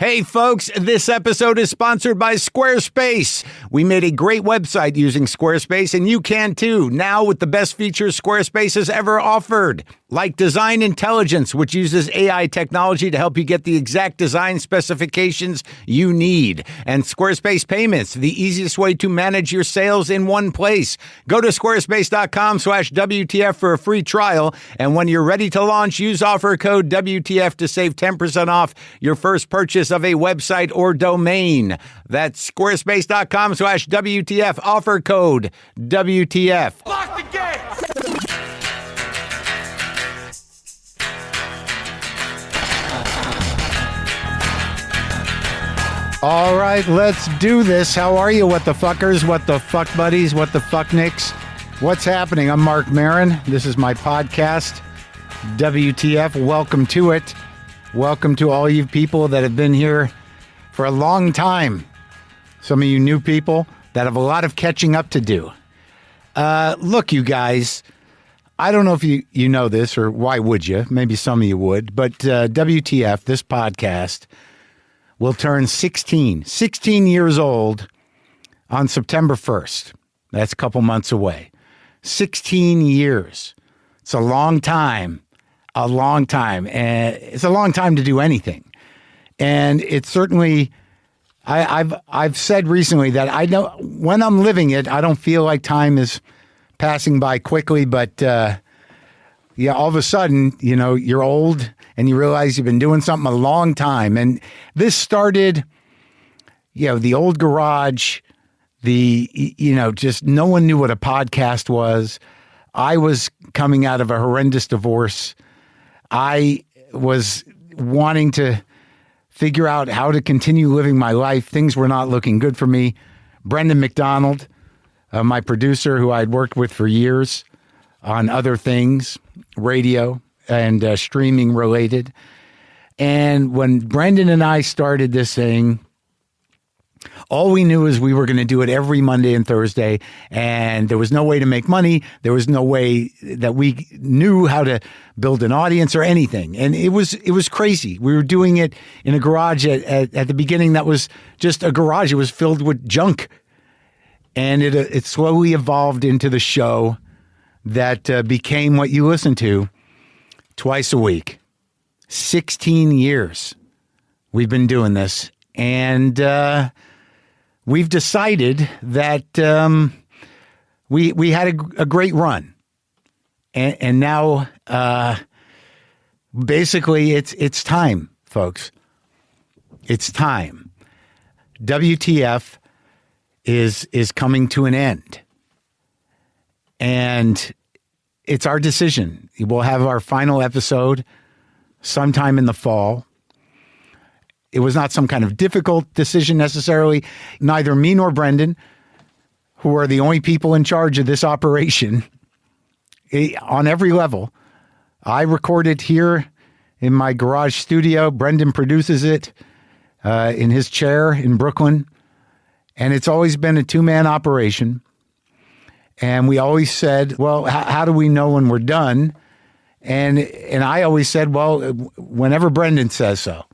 Hey folks, this episode is sponsored by Squarespace. We made a great website using Squarespace, and you can too, now with the best features Squarespace has ever offered. Like Design Intelligence, which uses AI technology to help you get the exact design specifications you need. And Squarespace Payments, the easiest way to manage your sales in one place. Go to squarespace.com/WTF for a free trial. And when you're ready to launch, use offer code WTF to save 10% off your first purchase of a website or domain. That's squarespace.com/WTF, offer code WTF. Lock the gate! All right, let's do this. How are you, what the fuckers, what the fuck buddies, what the fuck nicks? What's happening? I'm Marc Maron. This is my podcast, WTF. Welcome to it. Welcome to all you people that have been here for a long time. Some of you new people that have a lot of catching up to do. Look, you guys, I don't know if you know this, or why would you? Maybe some of you would, but WTF, this podcast, will turn 16 years old on September 1st. That's a couple months away. 16 years. It's a long time. And it's a long time to do anything. And it's certainly, I've said recently that I know when I'm living it, I don't feel like time is passing by quickly, but all of a sudden, you're old and you realize you've been doing something a long time. And this started, the old garage, just no one knew what a podcast was. I was coming out of a horrendous divorce. I was wanting to figure out how to continue living my life. Things were not looking good for me. Brendan McDonald, my producer, who I'd worked with for years on other things, radio and streaming related. And when Brendan and I started this thing, all we knew is we were going to do it every Monday and Thursday, and there was no way to make money. There was no way that we knew how to build an audience or anything. And it was crazy. We were doing it in a garage at the beginning that was just a garage. It was filled with junk. And it slowly evolved into the show that became what you listen to twice a week. 16 years we've been doing this. And we've decided that we had a great run. And now basically it's time, folks. It's time. WTF is coming to an end. And it's our decision. We'll have our final episode sometime in the fall. It was not some kind of difficult decision necessarily. Neither me nor Brendan, who are the only people in charge of this operation, on every level. I record it here in my garage studio. Brendan produces it in his chair in Brooklyn. And it's always been a two-man operation. And we always said, well, how do we know when we're done? And I always said, well, whenever Brendan says so.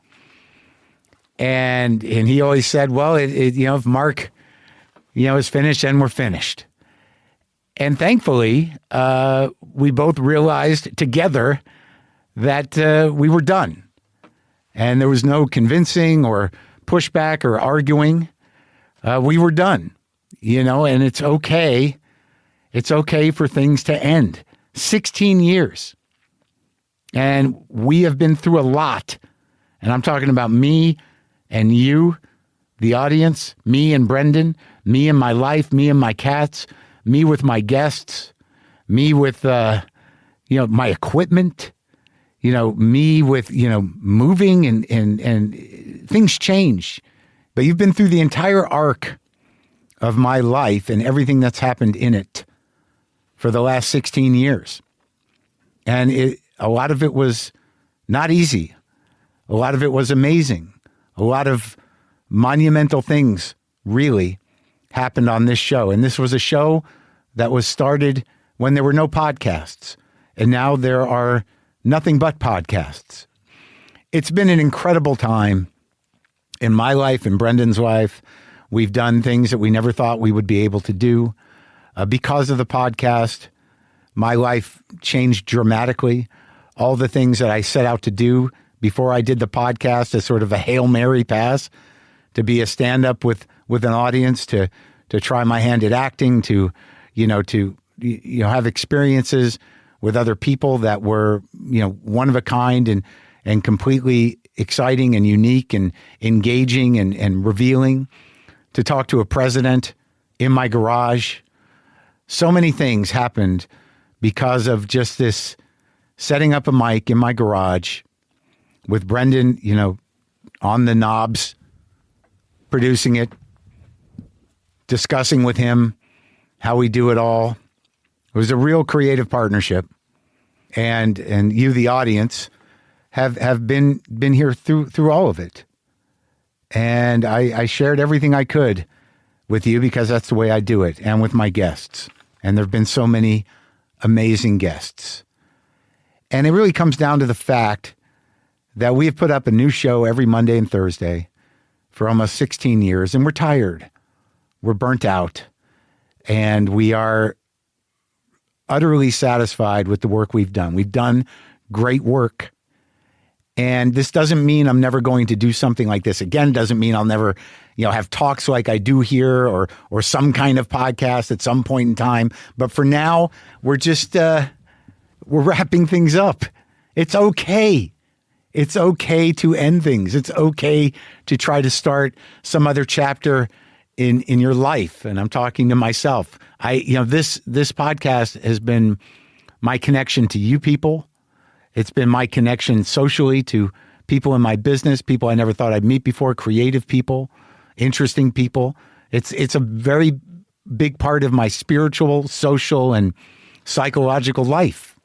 And he always said, well, if Mark, is finished, then we're finished. And thankfully, we both realized together that we were done. And there was no convincing or pushback or arguing. We were done, and it's okay. It's okay for things to end. 16 years. And we have been through a lot. And I'm talking about me and you, the audience, me and Brendan, me and my life, me and my cats, me with my guests, me with, my equipment, me with, moving and things change. But you've been through the entire arc of my life and everything that's happened in it for the last 16 years. And a lot of it was not easy. A lot of it was amazing. A lot of monumental things really happened on this show. And this was a show that was started when there were no podcasts. And now there are nothing but podcasts. It's been an incredible time. in my life, in Brendan's life. We've done things that we never thought we would be able to do. Because of the podcast, my life changed dramatically. All the things that I set out to do before I did the podcast as sort of a Hail Mary pass, to be a stand-up with an audience, to try my hand at acting, to have experiences with other people that were, one of a kind and completely exciting and unique and engaging and revealing, to talk to a president in my garage. So many things happened because of just this setting up a mic in my garage with Brendan, on the knobs, producing it, discussing with him how we do it all. It was a real creative partnership. And you, the audience, have been here through all of it. And I shared everything I could with you because that's the way I do it, and with my guests. And there have been so many amazing guests. And it really comes down to the fact that we have put up a new show every Monday and Thursday for almost 16 years, and we're tired. We're burnt out, and we are utterly satisfied with the work we've done. We've done great work. And this doesn't mean I'm never going to do something like this again. Doesn't mean I'll never, have talks like I do here or some kind of podcast at some point in time. But for now, we're just, we're wrapping things up. It's okay. It's okay to end things. It's okay to try to start some other chapter in your life. And I'm talking to myself. This podcast has been my connection to you people. It's been my connection socially to people in my business, people I never thought I'd meet before, creative people, interesting people. It's a very big part of my spiritual, social, and psychological life.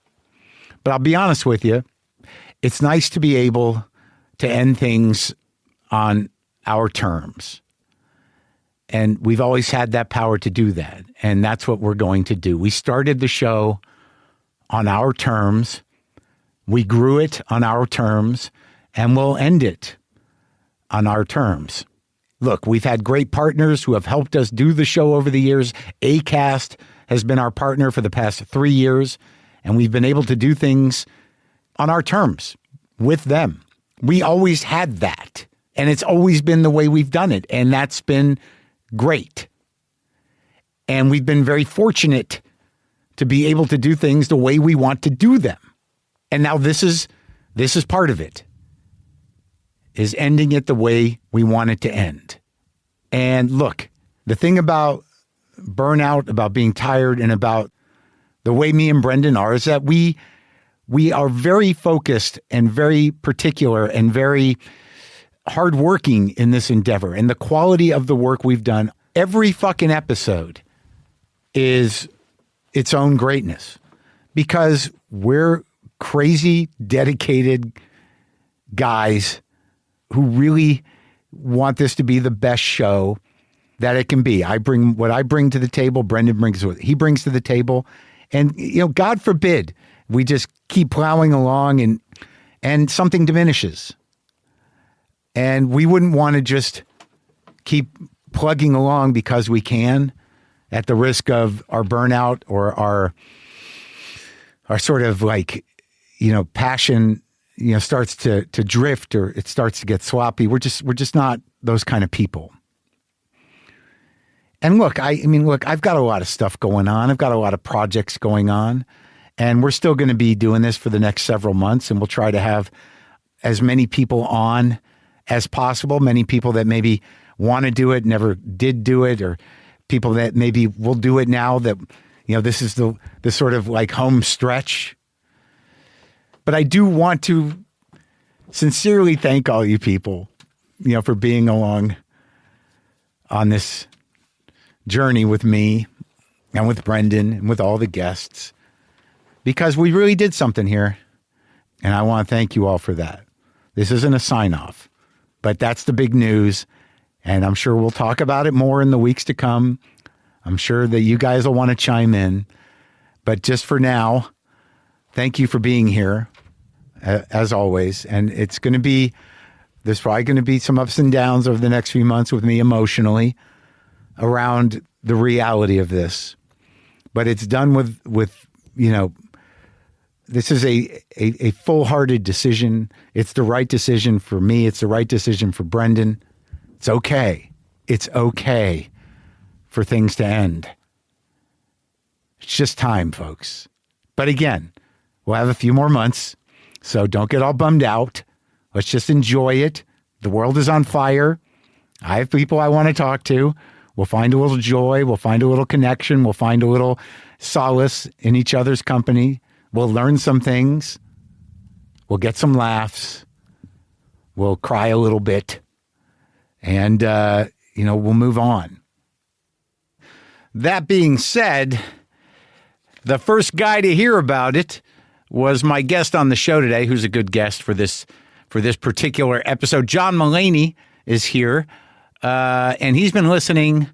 But I'll be honest with you, it's nice to be able to end things on our terms. And we've always had that power to do that. And that's what we're going to do. We started the show on our terms. We grew it on our terms, and we'll end it on our terms. Look, we've had great partners who have helped us do the show over the years. Acast has been our partner for the past 3 years, and we've been able to do things on our terms with them. We always had that, and it's always been the way we've done it, and that's been great. And we've been very fortunate to be able to do things the way we want to do them. And now this is part of it, is ending it the way we want it to end. And look, the thing about burnout, about being tired, and about the way me and Brendan are, is that we are very focused and very particular and very hardworking in this endeavor. And the quality of the work we've done, every fucking episode is its own greatness, because we're crazy, dedicated guys who really want this to be the best show that it can be. I bring what I bring to the table. Brendan brings what he brings to the table. And, God forbid we just keep plowing along and something diminishes. And we wouldn't want to just keep plugging along because we can, at the risk of our burnout or our sort of like, passion, starts to drift, or it starts to get sloppy. We're just not those kind of people. And look, I've got a lot of stuff going on. I've got a lot of projects going on, and we're still going to be doing this for the next several months. And we'll try to have as many people on as possible. Many people that maybe want to do it, never did do it, or people that maybe will do it now that, this is the sort of like home stretch. But I do want to sincerely thank all you people, for being along on this journey with me and with Brendan and with all the guests, because we really did something here. And I want to thank you all for that. This isn't a sign-off, but that's the big news. And I'm sure we'll talk about it more in the weeks to come. I'm sure that you guys will want to chime in. But just for now, thank you for being here, as always. And it's going to be There's probably going to be some ups and downs over the next few months with me emotionally around the reality of this. But it's done with this is a full-hearted decision. It's the right decision for me. It's the right decision for Brendan. It's okay. It's okay for things to end. It's just time, folks. But again, we'll have a few more months, so don't get all bummed out. Let's just enjoy it. The world is on fire. I have people I want to talk to. We'll find a little joy. We'll find a little connection. We'll find a little solace in each other's company. We'll learn some things. We'll get some laughs. We'll cry a little bit. And, we'll move on. That being said, the first guy to hear about it was my guest on the show today, who's a good guest for this particular episode. John Mulaney is here, and he's been listening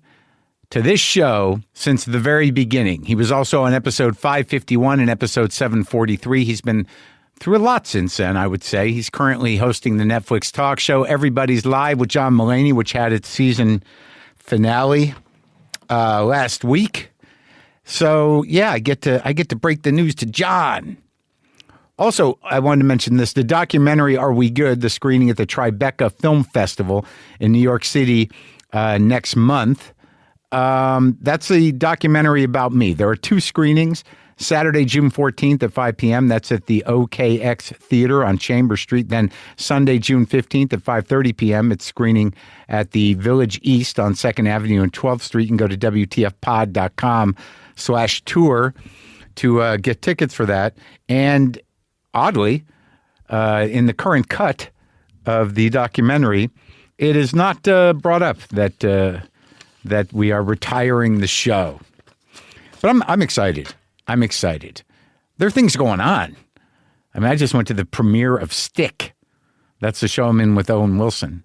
to this show since the very beginning. He was also on episode 551 and episode 743. He's been through a lot since then, I would say. He's currently hosting the Netflix talk show Everybody's Live with John Mulaney, which had its season finale last week. So, yeah, I get to break the news to John. Also, I wanted to mention this. The documentary Are We Good? The screening at the Tribeca Film Festival in New York City next month. That's a documentary about me. There are two screenings. Saturday, June 14th at 5 p.m. That's at the OKX Theater on Chambers Street. Then Sunday, June 15th at 5:30 p.m. It's screening at the Village East on 2nd Avenue and 12th Street. You can go to WTFpod.com/tour to get tickets for that. And oddly, in the current cut of the documentary, it is not brought up that we are retiring the show. But I'm excited. I'm excited. There are things going on. I mean, I just went to the premiere of Stick. That's the show I'm in with Owen Wilson.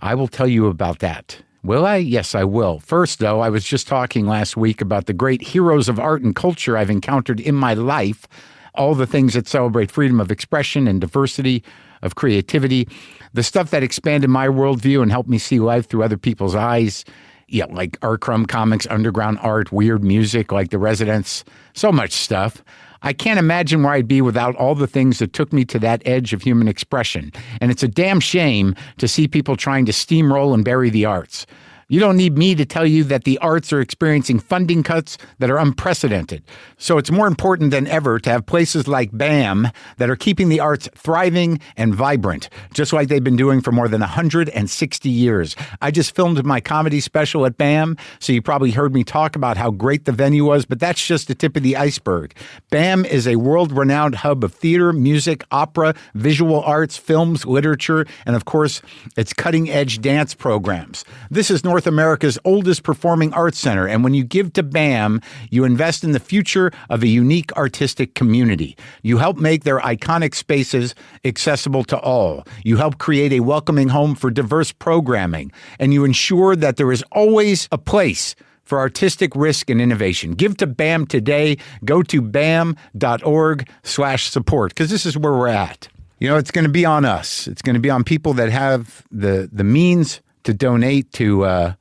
I will tell you about that. Will I? Yes, I will. First, though, I was just talking last week about the great heroes of art and culture I've encountered in my life, all the things that celebrate freedom of expression and diversity of creativity, the stuff that expanded my worldview and helped me see life through other people's eyes. Yeah, like Art Crumb Comics, underground art, weird music like The Residents, so much stuff. I can't imagine where I'd be without all the things that took me to that edge of human expression. And it's a damn shame to see people trying to steamroll and bury the arts. You don't need me to tell you that the arts are experiencing funding cuts that are unprecedented. So it's more important than ever to have places like BAM that are keeping the arts thriving and vibrant, just like they've been doing for more than 160 years. I just filmed my comedy special at BAM, so you probably heard me talk about how great the venue was, but that's just the tip of the iceberg. BAM is a world-renowned hub of theater, music, opera, visual arts, films, literature, and of course, its cutting-edge dance programs. This is North America's oldest performing arts center, and when you give to BAM, you invest in the future of a unique artistic community. You help make their iconic spaces accessible to all. You help create a welcoming home for diverse programming, and you ensure that there is always a place for artistic risk and innovation. Give to BAM today. Go to bam.org/support, because this is where we're at. You know, it's going to be on us. It's going to be on people that have the means to donate to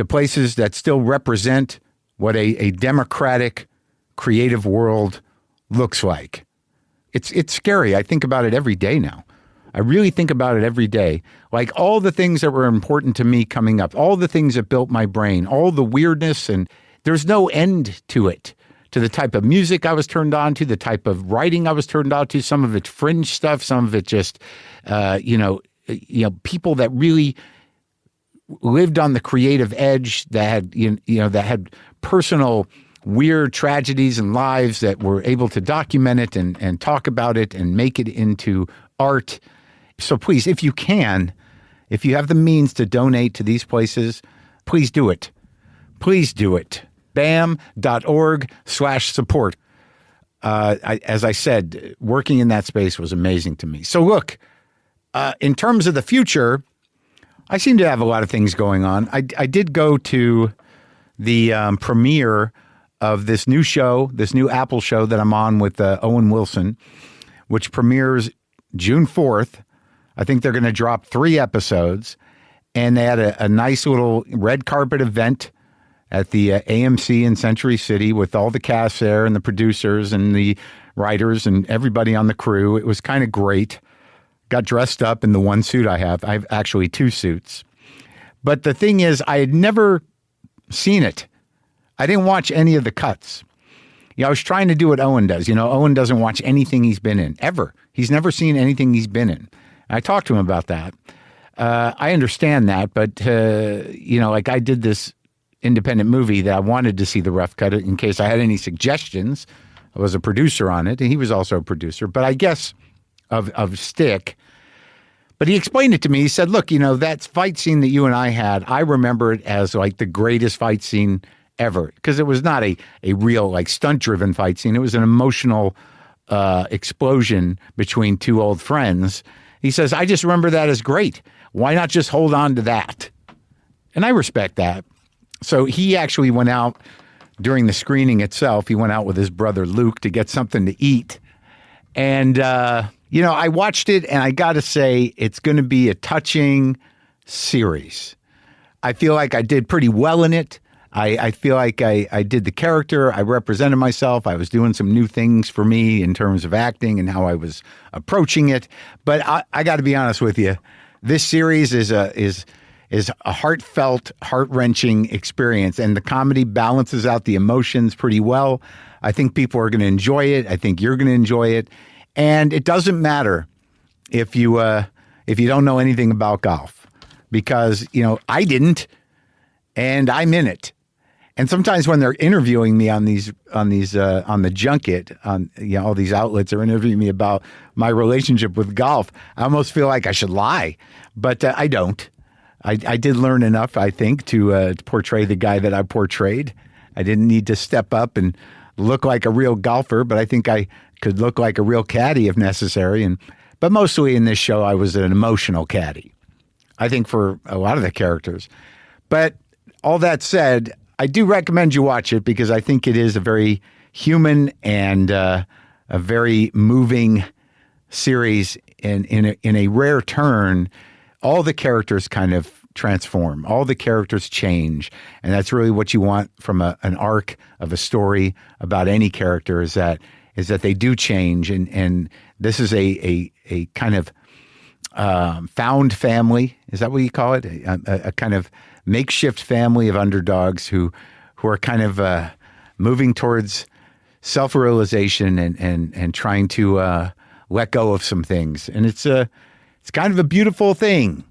places that still represent what a democratic, creative world looks like. It's scary. I think about it every day now. I really think about it every day. Like all the things that were important to me coming up, all the things that built my brain, all the weirdness, and there's no end to it. To the type of music I was turned on to, the type of writing I was turned on to, some of it fringe stuff, some of it just, people that really lived on the creative edge, that had, that had personal weird tragedies and lives that were able to document it and talk about it and make it into art. So please, if you can, if you have the means to donate to these places, please do it. Please do it. bam.org/support. As I said, working in that space was amazing to me. So look, in terms of the future, I seem to have a lot of things going on. I did go to the premiere of this new show, this new Apple show that I'm on with Owen Wilson, which premieres June 4th I think they're going to drop 3 episodes. And they had a nice little red carpet event at the AMC in Century City with all the cast there and the producers and the writers and everybody on the crew. It was kind of great. Got dressed up in the one suit I have. I have actually 2 suits. But the thing is, I had never seen it. I didn't watch any of the cuts. I was trying to do what Owen does. Owen doesn't watch anything he's been in, ever. He's never seen anything he's been in. I talked to him about that. I understand that, but, like I did this independent movie that I wanted to see the rough cut in case I had any suggestions. I was a producer on it, and he was also a producer, but I guess of Stick. But he explained it to me. He said, look, that fight scene that you and I had, I remember it as like the greatest fight scene ever, because it was not a real like stunt-driven fight scene. It was an emotional explosion between 2 old friends. He says, I just remember that as great. Why not just hold on to that? And I respect that. So he actually went out during the screening itself. He went out with his brother Luke to get something to eat. And, I watched it, and I got to say, it's going to be a touching series. I feel like I did pretty well in it. I feel like I did the character. I represented myself. I was doing some new things for me in terms of acting and how I was approaching it. But I got to be honest with you. This series is a heartfelt, heart-wrenching experience, and the comedy balances out the emotions pretty well. I think people are going to enjoy it. I think you're going to enjoy it. And it doesn't matter if you don't know anything about golf, because, I didn't, and I'm in it. And sometimes when they're interviewing me on the junket, all these outlets are interviewing me about my relationship with golf, I almost feel like I should lie, but I don't. I did learn enough, I think, to portray the guy that I portrayed. I didn't need to step up and look like a real golfer, but I think I could look like a real caddy if necessary. But mostly in this show, I was an emotional caddy, I think, for a lot of the characters. But all that said, I do recommend you watch it because I think it is a very human and a very moving series. And in a rare turn, all the characters kind of transform. All the characters change. And that's really what you want from an arc of a story about any character, is that they do change. And this is a kind of found family. Is that what you call it? A kind of makeshift family of underdogs who are kind of moving towards self-realization and trying to let go of some things. And it's kind of a beautiful thing.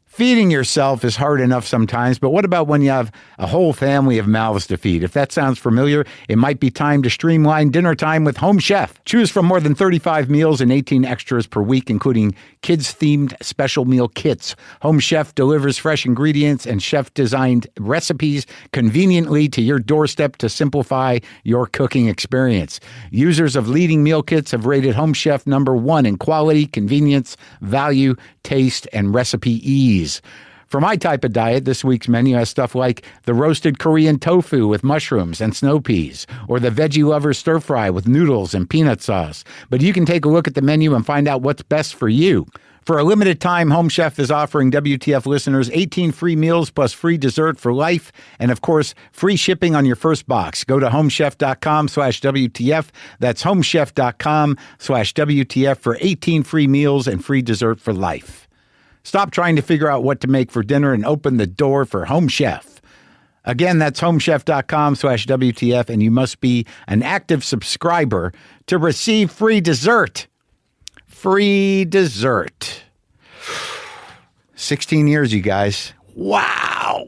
Feeding yourself is hard enough sometimes, but what about when you have a whole family of mouths to feed? If that sounds familiar, it might be time to streamline dinner time with Home Chef. Choose from more than 35 meals and 18 extras per week, including kids-themed special meal kits. Home Chef delivers fresh ingredients and chef-designed recipes conveniently to your doorstep to simplify your cooking experience. Users of leading meal kits have rated Home Chef #1 in quality, convenience, value, taste, and recipe ease. For my type of diet, this week's menu has stuff like the roasted Korean tofu with mushrooms and snow peas, or the veggie lover stir fry with noodles and peanut sauce. But you can take a look at the menu and find out what's best for you. For a limited time, Home Chef is offering WTF listeners 18 free meals plus free dessert for life, and of course, free shipping on your first box. Go to homechef.com/WTF. That's homechef.com/WTF for 18 free meals and free dessert for life. Stop trying to figure out what to make for dinner and open the door for Home Chef. Again, that's homechef.com/WTF, and you must be an active subscriber to receive free dessert. Free dessert. 16 years, you guys. Wow.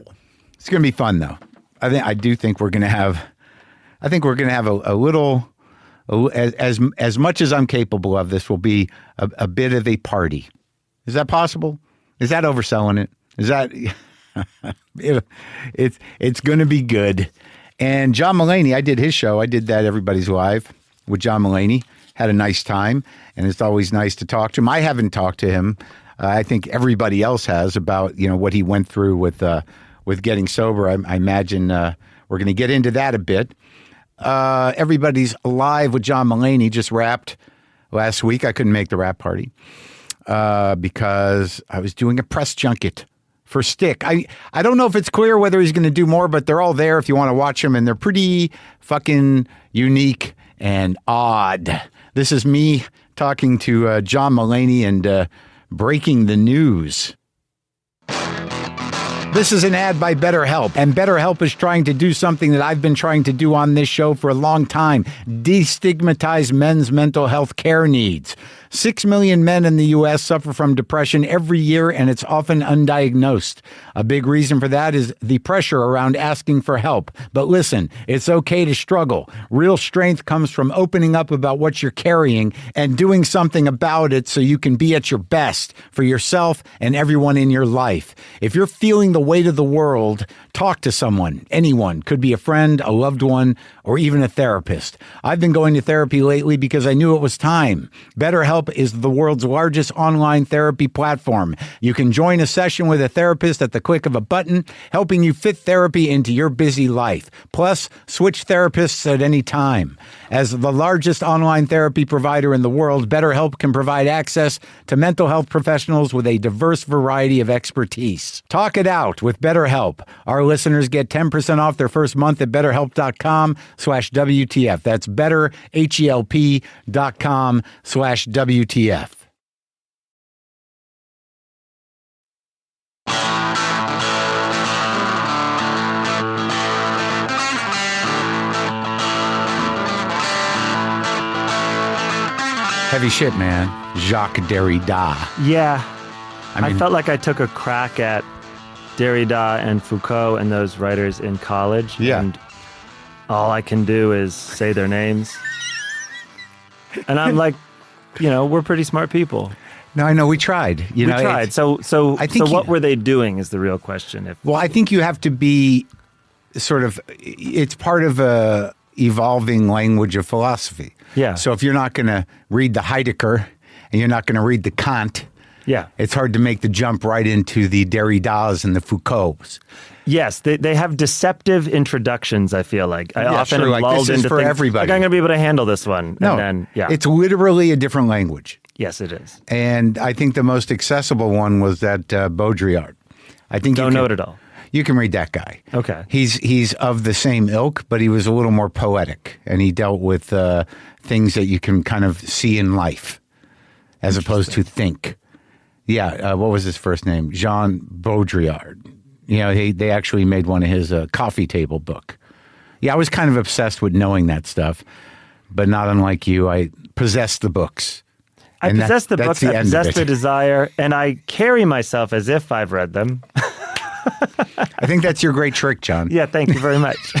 It's going to be fun, though. I do think we're going to have a little, as much as I'm capable of, this will be a bit of a party. Is that possible? Is that overselling it? Is that it's going to be good. And John Mulaney, I did his show. I did that Everybody's Live with John Mulaney. Had a nice time, and it's always nice to talk to him. I haven't talked to him. I think everybody else has about what he went through with getting sober. I imagine we're going to get into that a bit. Everybody's Live with John Mulaney just wrapped last week. I couldn't make the wrap party. because I was doing a press junket for Stick. I don't know if it's clear whether he's going to do more, but they're all there if you want to watch them, and they're pretty fucking unique and odd. This is me talking to John Mulaney and breaking the news. This is an ad by BetterHelp, and BetterHelp is trying to do something that I've been trying to do on this show for a long time: destigmatize men's mental health care needs. 6 million men in the U.S. suffer from depression every year, and it's often undiagnosed. A big reason for that is the pressure around asking for help. But listen, it's okay to struggle. Real strength comes from opening up about what you're carrying and doing something about it so you can be at your best for yourself and everyone in your life. If you're feeling the weight of the world, talk to someone. Anyone. Could be a friend, a loved one, or even a therapist. I've been going to therapy lately because I knew it was time. BetterHelp is the world's largest online therapy platform. You can join a session with a therapist at the click of a button, helping you fit therapy into your busy life. Plus, switch therapists at any time. As the largest online therapy provider in the world, BetterHelp can provide access to mental health professionals with a diverse variety of expertise. Talk it out with BetterHelp. Our listeners get 10% off their first month at BetterHelp.com/WTF. That's BetterHelp.com/WTF. Heavy shit, man. Jacques Derrida. Yeah. I mean, I felt like I took a crack at Derrida and Foucault and those writers in college. Yeah. And all I can do is say their names. And I'm like, we're pretty smart people. No, I know we tried. We tried. So I think what were they doing is the real question. Well, I think you have to be it's part of a evolving language of philosophy. Yeah. So if you're not going to read the Heidegger and you're not going to read the Kant, yeah, it's hard to make the jump right into the Derridas and the Foucaults. Yes, they have deceptive introductions, I feel like. I often am lulled this is into for things, everybody. like I'm going to be able to handle this one. No, and then, it's literally a different language. Yes, it is. And I think the most accessible one was that Baudrillard. I think Don't know it at all. You can read that guy. Okay. He's of the same ilk, but he was a little more poetic, and he dealt with things that you can kind of see in life as opposed to think. Yeah, what was his first name? Jean Baudrillard. They actually made one of his coffee table book. Yeah, I was kind of obsessed with knowing that stuff, but not unlike you, I possessed the books. I possess the books, I possess the desire, and I carry myself as if I've read them. I think that's your great trick, John. Yeah, thank you very much.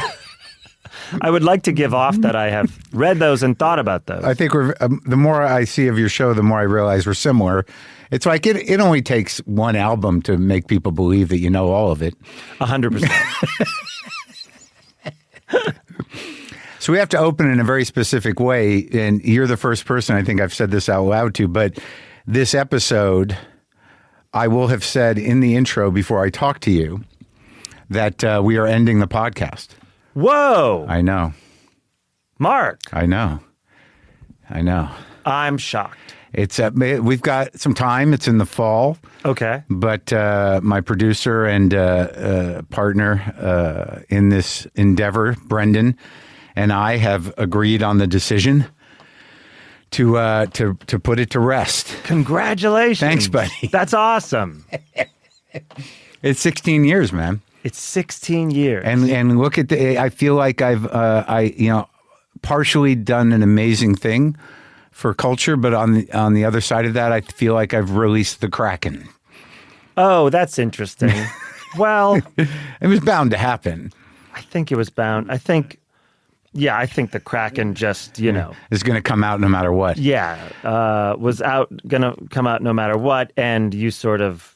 I would like to give off that I have read those and thought about those. I think the more I see of your show, the more I realize we're similar. It's like it only takes one album to make people believe that you know all of it. 100%. So we have to open in a very specific way, and you're the first person I think I've said this out loud to, but this episode, I will have said in the intro before I talk to you that we are ending the podcast. Whoa! I know. Mark. I know. I'm shocked. We've got some time. It's in the fall. Okay. But my producer and partner in this endeavor, Brendan, and I have agreed on the decision to put it to rest. Congratulations. Thanks, buddy. That's awesome. It's 16 years, man. It's 16 years. And look at I feel like I've partially done an amazing thing for culture, but on the other side of that, I feel like I've released the Kraken. Oh, that's interesting. Well, it was bound to happen. I think it was bound. I think the Kraken just, is going to come out no matter what. Yeah, was going to come out no matter what, and you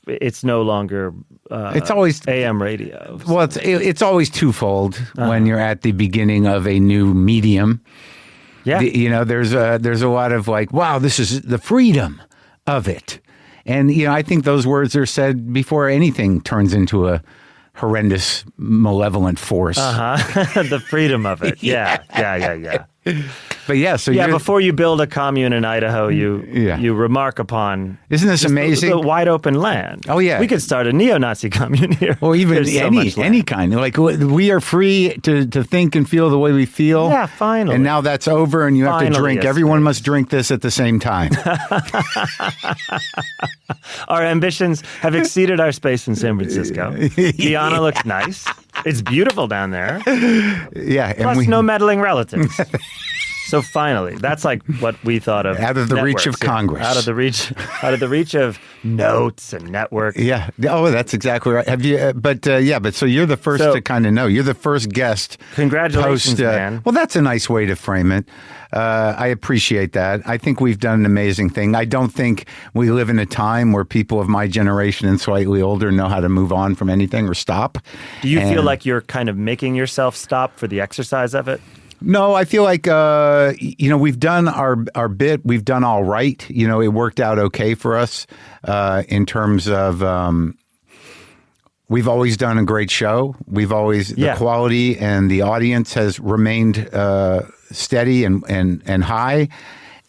it's no longer it's always AM radio. So. Well, it's always twofold when you're at the beginning of a new medium. Yeah. There's a lot of like, wow, this is the freedom of it. And, I think those words are said before anything turns into a horrendous, malevolent force. The freedom of it. Yeah. But yeah, so Yeah, before you build a commune in Idaho, Yeah. you remark upon Isn't this amazing? the wide open land. Oh, yeah. We could start a neo-Nazi commune here. Or even There's so much land. any kind. Like we are free to think and feel the way we feel. Yeah, finally. And now that's over, and you have to Finally drink. a Everyone space. must drink this at the same time. Our ambitions have exceeded our space in San Francisco. Guyana looks nice. It's beautiful down there. Yeah, and Plus, no meddling relatives. So finally, that's like what we thought of. Out of the reach networks, of Congress. Out of the reach of notes and networks. Yeah. Oh, that's exactly right. Have you? But so you're the first to kind of know. You're the first guest. Congratulations, man. Well, that's a nice way to frame it. I appreciate that. I think we've done an amazing thing. I don't think we live in a time where people of my generation and slightly older know how to move on from anything or stop. Do you feel like you're kind of making yourself stop for the exercise of it? No, I feel like, we've done our bit. We've done all right. It worked out okay for us in terms of we've always done a great show. We've always, the quality and the audience has remained steady and high.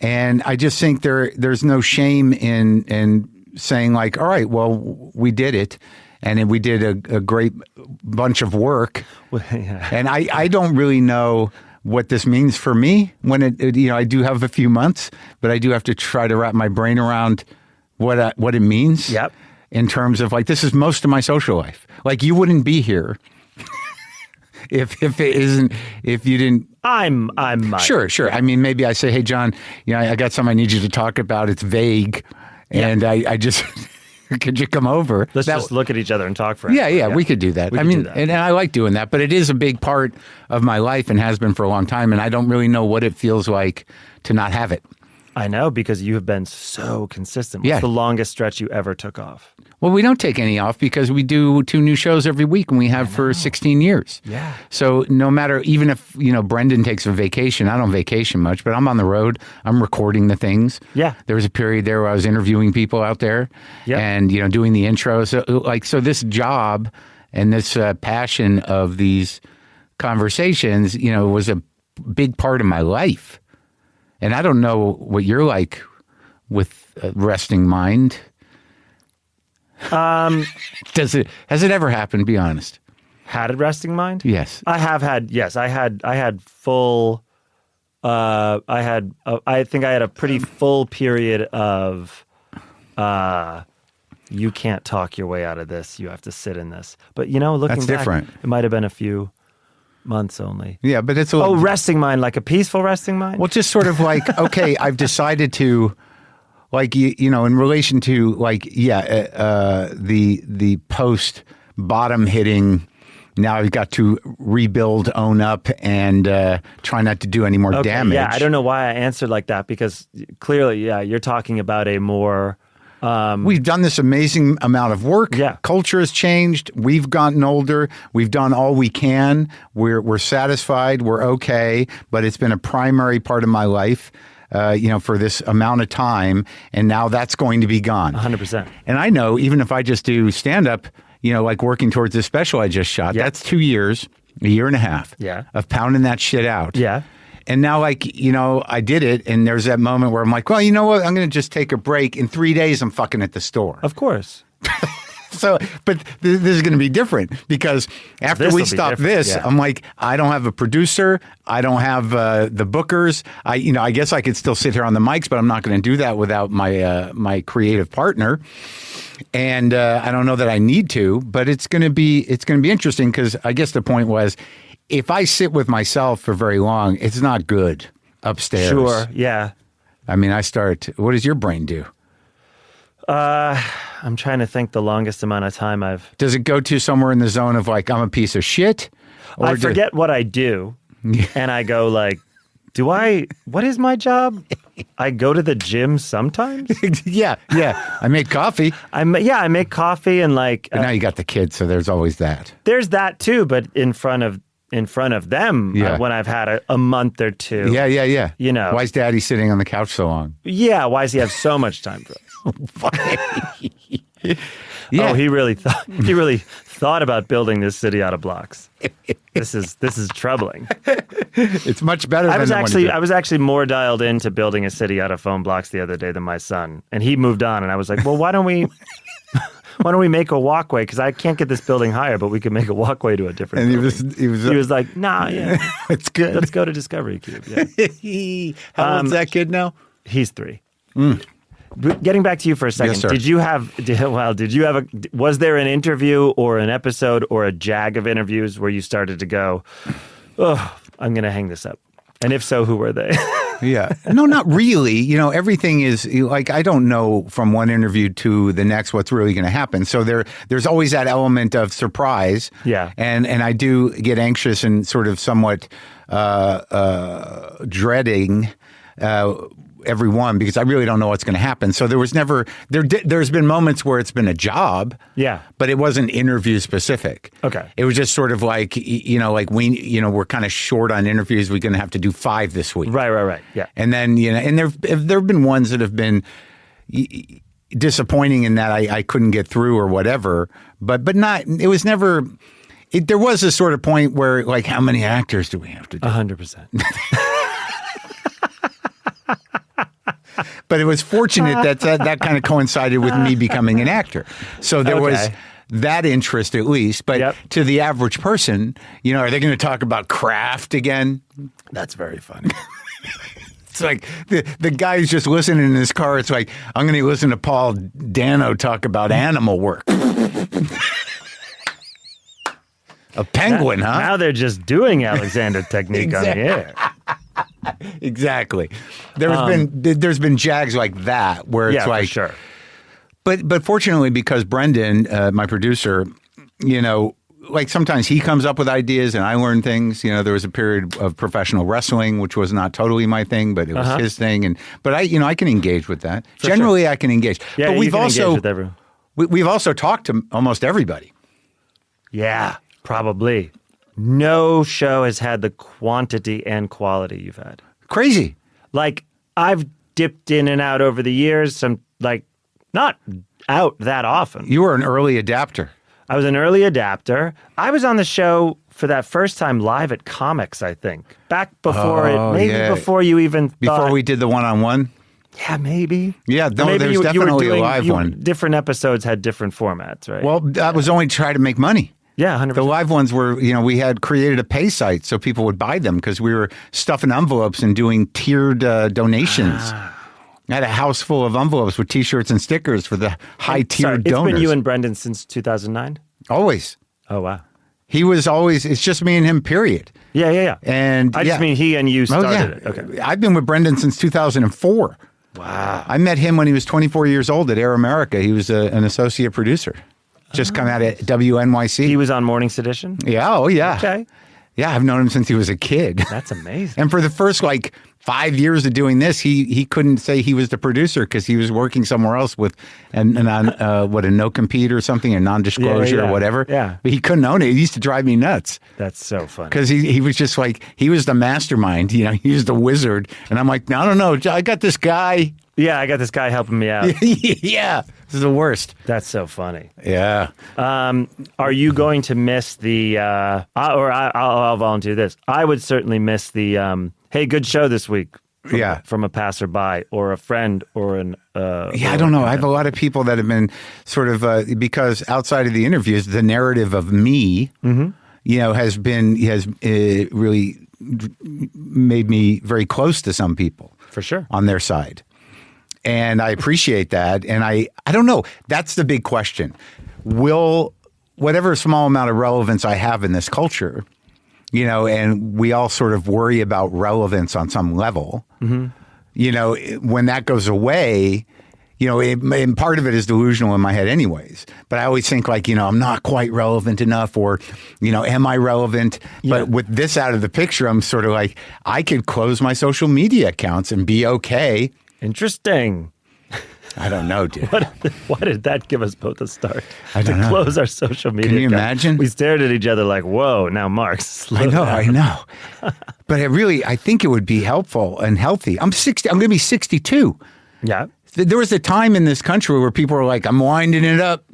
And I just think there's no shame in saying like, all right, well, we did it. And we did a great bunch of work. And I don't really know what this means for me when I do have a few months, but I do have to try to wrap my brain around what it means. Yep. In terms of like, this is most of my social life. Like you wouldn't be here if you didn't. I'm Sure. I mean, maybe I say, hey, John, I got something I need you to talk about. It's vague. And I just, could you come over? Let's just look at each other and talk for Yeah, we could do that. And I like doing that, but it is a big part of my life and has been for a long time. And I don't really know what it feels like to not have it. I know, because you have been so consistent. What's the longest stretch you ever took off? Well, we don't take any off because we do 2 new shows every week, and we have for 16 years. Yeah. So no matter, even if, Brendan takes a vacation, I don't vacation much, but I'm on the road. I'm recording the things. Yeah. There was a period there where I was interviewing people out there and, doing the intro. So this job and this passion of these conversations, was a big part of my life. And I don't know what you're like with a resting mind. Has it ever happened? Be honest. Had a resting mind? Yes. I have had. Yes, I had full. I think I had a pretty full period of. You can't talk your way out of this. You have to sit in this. But looking That's back, different. It might have been a few months only. Yeah, but it's a little. Oh, resting mind, like a peaceful resting mind? Well, just sort of like, okay, I've decided to, like, in relation to, like, the post bottom hitting. Now I've got to rebuild, own up, and try not to do any more damage. Yeah, I don't know why I answered like that, because clearly, you're talking about a more. We've done this amazing amount of work. Yeah. Culture has changed. We've gotten older. We've done all we can. We're satisfied. We're okay. But it's been a primary part of my life, for this amount of time. And now that's going to be gone. 100%. And I know even if I just do stand-up, like working towards this special I just shot, that's 2 years, a year and a half of pounding that shit out. Yeah. And now, like, I did it, and there's that moment where I'm like, well, you know what? I'm going to just take a break. In 3 days, I'm fucking at the store. Of course. So, but this is going to be different because after we stop this, I'm like, I don't have a producer. I don't have the bookers. I guess I could still sit here on the mics, but I'm not going to do that without my creative partner. And I don't know that I need to, but it's going to be interesting because I guess the point was, if I sit with myself for very long, it's not good upstairs. Sure, yeah. I mean, what does your brain do? I'm trying to think the longest amount of time I've... Does it go to somewhere in the zone of like, I'm a piece of shit? Or I forget what I do, and I go like, what is my job? I go to the gym sometimes? Yeah. I make coffee. I make coffee and like... But now you got the kids, so there's always that. There's that too, but in front of them when I've had a month or two. Yeah. Why is Daddy sitting on the couch so long? Yeah, why does he have so much time for us? Yeah. Oh, he really thought about building this city out of blocks. This is troubling. It's much better than I was actually more dialed into building a city out of foam blocks the other day than my son. And he moved on and I was like, well, why don't we make a walkway? Because I can't get this building higher, but we could make a walkway to a different building. He was like, nah, yeah. It's good. Let's go to Discovery Cube. Yeah. How old's that kid now? He's 3. Getting back to you for a second, Yes, sir. was there an interview or an episode or a jag of interviews where you started to go, oh, I'm going to hang this up? And if so, who were they? Yeah. No, not really. You know, everything is like, I don't know from one interview to the next what's really going to happen. So there's always that element of surprise. Yeah. And I do get anxious and sort of somewhat dreading every one because I really don't know what's going to happen. So there's been moments where it's been a job. Yeah. But it wasn't interview specific. Okay. It was just sort of like, we're kind of short on interviews. We're going to have to do 5 this week. Right. Yeah. And then, and there have been ones that have been disappointing in that I couldn't get through or whatever, but not, it was never, there was a sort of point where like, how many actors do we have to do? 100%. But it was fortunate that kind of coincided with me becoming an actor. So there was that interest at least. But to the average person, are they going to talk about craft again? That's very funny. It's like the guy who's just listening in his car. It's like, I'm going to listen to Paul Dano talk about animal work. A penguin, huh? Now they're just doing Alexander technique on the air. Exactly. There's been jags like that where it's like, for sure. But fortunately, because Brendan, my producer, like sometimes he comes up with ideas and I learn things. There was a period of professional wrestling, which was not totally my thing, but it was his thing. But I can engage with that. Generally, I can engage. Yeah, but you can engage with everyone. We've also talked to almost everybody. Yeah, probably. No show has had the quantity and quality you've had. Crazy. Like, I've dipped in and out over the years, not out that often. You were an early adapter. I was an early adapter. I was on the show for that first time live at Comics, I think. Back before before you even thought. Before we did the one-on-one? Yeah, maybe. Yeah, no, there's definitely a live one. Different episodes had different formats, right? Well, that was only trying to make money. Yeah, 100%. The live ones were, we had created a pay site so people would buy them because we were stuffing envelopes and doing tiered donations. I had a house full of envelopes with T-shirts and stickers for the high-tiered donors. It's been you and Brendan since 2009? Always. Oh, wow. He was always, it's just me and him, period. Yeah. And I just mean he and you started it. Okay. I've been with Brendan since 2004. Wow. I met him when he was 24 years old at Air America. He was an associate producer. Just come out at WNYC. He was on Morning Sedition? Yeah, oh yeah. Okay. Yeah, I've known him since he was a kid. That's amazing. And for the first 5 years of doing this, he couldn't say he was the producer because he was working somewhere else with a no-compete or something, a non-disclosure or whatever. Yeah. But he couldn't own it. It used to drive me nuts. That's so funny. Because he was just he was the mastermind. He was the wizard. And I'm like, I don't know. I got this guy. Yeah, I got this guy helping me out. Yeah. This is the worst. That's so funny. Yeah. Are you going to miss the, I'll volunteer this. I would certainly miss the, hey, good show this week. From a passerby or a friend or an... I don't know. I have a lot of people that have been sort of, because outside of the interviews, the narrative of me, has really made me very close to some people. For sure. On their side. And I appreciate that. And I don't know. That's the big question. Will whatever small amount of relevance I have in this culture, and we all sort of worry about relevance on some level, when that goes away, and part of it is delusional in my head anyways. But I always think I'm not quite relevant enough or, am I relevant? Yeah. But with this out of the picture, I'm sort of I could close my social media accounts and be okay. Interesting. I don't know, dude. Why did that give us both a start? I don't know. Close our social media Can you account? imagine? We stared at each other like, whoa, now Mark, slow down. I know. But I think it would be helpful and healthy. I'm 60. I'm going to be 62. Yeah. There was a time in this country where people were like, I'm winding it up.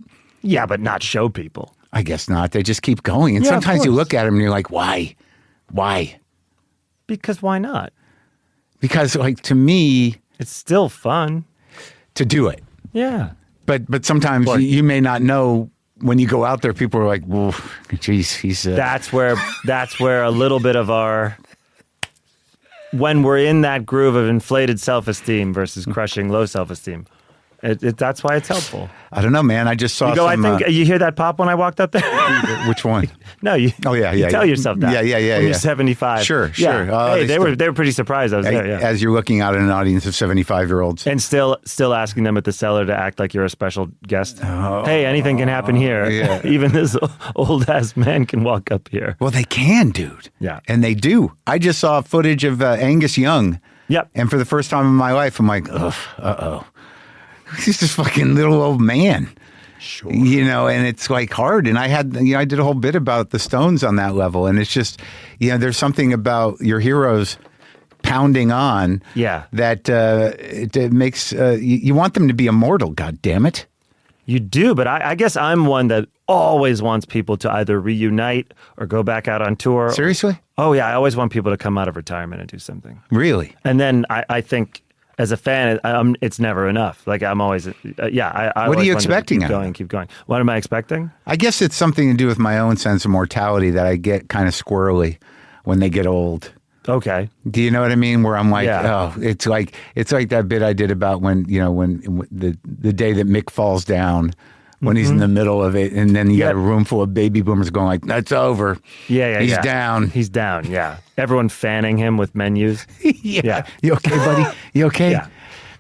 Yeah, but not show people. I guess not. They just keep going. And Yeah, of sometimes you course. look at them and you're like, why? Why? Because why not? Because, like, to me, It's still fun. to do it. Yeah. But sometimes Well- you may not know when you go out there, people are like, whoa, geez, he's... That's where a little bit of our, when we're in that groove of inflated self-esteem versus crushing low self-esteem, that's why it's helpful. I don't know, man. I just saw You go, some... I think, you hear that pop when I walked up there? which one? No, you. Oh, yeah, you yeah, tell yeah. yourself that. Yeah, when yeah. you're 75. Sure, Yeah. sure. Oh, Hey, they they were pretty surprised I was there. Yeah. As you're looking out at an audience of 75-year-olds. And still asking them at the cellar to act like you're a special guest. Hey, anything can happen here. Yeah. Even this old ass man can walk up here. Well, they can, dude. Yeah. And they do. I just saw footage of Angus Young. Yep. And for the first time in my life, I'm like, ugh, uh-oh. He's this fucking little old man. Sure. You know, and it's like hard. And I did a whole bit about the Stones on that level. And it's just, there's something about your heroes pounding on. Yeah. That it makes, you want them to be immortal, God damn it. You do, but I guess I'm one that always wants people to either reunite or go back out on tour. Seriously? Oh, yeah. I always want people to come out of retirement and do something. Really? And then I think as a fan, it's never enough. Like I'm always, I What are always you want them to expecting out of keep going. What am I expecting? I guess it's something to do with my own sense of mortality that I get kind of squirrely when they get old. Okay. Do you know what I mean? Where I'm like, Yeah. oh, it's like that bit I did about when the day that Mick falls down, when he's in the middle of it, and then you got a room full of baby boomers going like, that's over. Yeah. He's down. He's down. Yeah. Everyone fanning him with menus. Yeah. You okay, buddy? You okay? Yeah.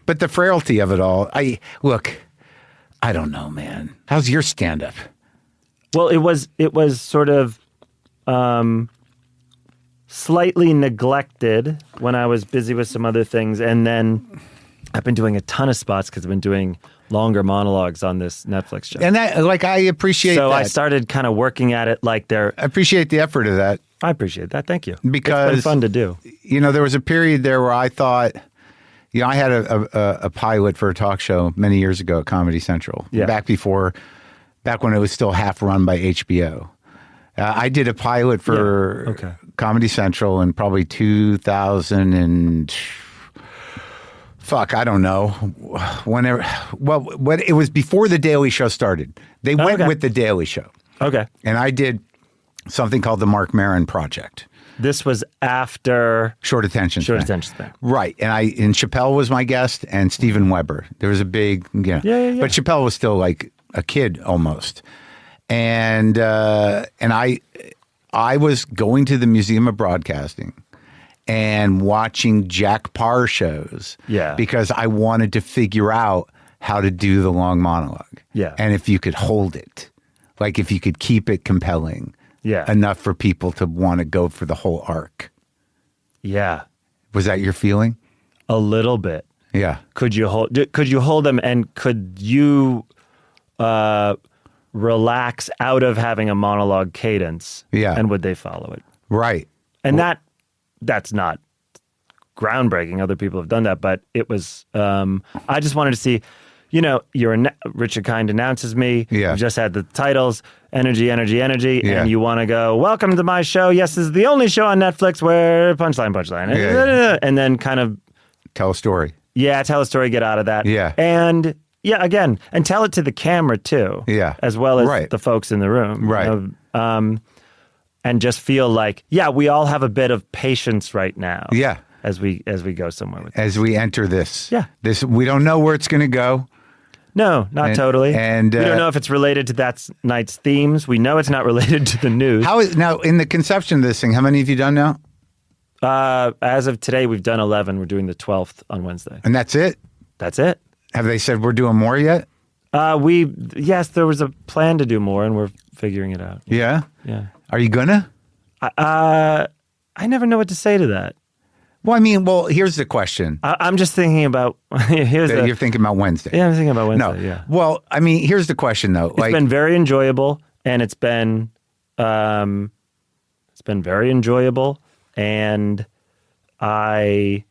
But the frailty of it all, I don't know, man. How's your stand up? Well, it was sort of slightly neglected when I was busy with some other things, and then I've been doing a ton of spots because I've been doing longer monologues on this Netflix show. And that, I appreciate so that. I started kind of working at it like I appreciate the effort of that. I appreciate that. Thank you. Because it's been fun to do. There was a period there where I thought, I had a pilot for a talk show many years ago at Comedy Central. Yeah. Back when it was still half run by HBO. I did a pilot for Comedy Central in probably 2000 and I don't know. Whenever. Well, it was before The Daily Show started. They went with The Daily Show. Okay. And I did something called the Marc Maron Project. This was after Short attention span. Right. And Chappelle was my guest and Steven Weber. There was a big, Yeah. But Chappelle was still like a kid almost. And I was going to the Museum of Broadcasting and watching Jack Parr shows. Yeah. Because I wanted to figure out how to do the long monologue. Yeah. And if you could hold it, like if you could keep it compelling. Yeah. Enough for people to want to go for the whole arc. Yeah. Was that your feeling? A little bit. Yeah. Could you hold them, and could you relax out of having a monologue cadence? Yeah. And would they follow it? Right. And that's not groundbreaking. Other people have done that, but it was. I just wanted to see. Richard Kind announces me. Yeah. We've just had the titles, energy, Yeah. and you want to go, welcome to my show. Yes, this is the only show on Netflix where punchline. Yeah. And then kind of Tell a story. Yeah, tell a story, get out of that. Yeah. And again, and tell it to the camera too. Yeah. As well as Right. the folks in the room. Right. And just feel like, we all have a bit of patience right now. Yeah. As we go somewhere with As we enter this. Yeah. We don't know where it's going to go. No, not totally. And we don't know if it's related to that night's themes. We know it's not related to the news. Now, in the conception of this thing, how many have you done now? As of today, we've done 11. We're doing the 12th on Wednesday. And that's it? That's it. Have they said we're doing more yet? Yes, there was a plan to do more, and we're figuring it out. Yeah? Yeah. Are you gonna? I never know what to say to that. Well, here's the question. I'm just thinking about. You're thinking about Wednesday. Yeah, I'm thinking about Wednesday. No. Yeah. Well, here's the question though. It's been very enjoyable, and it's been very enjoyable, and I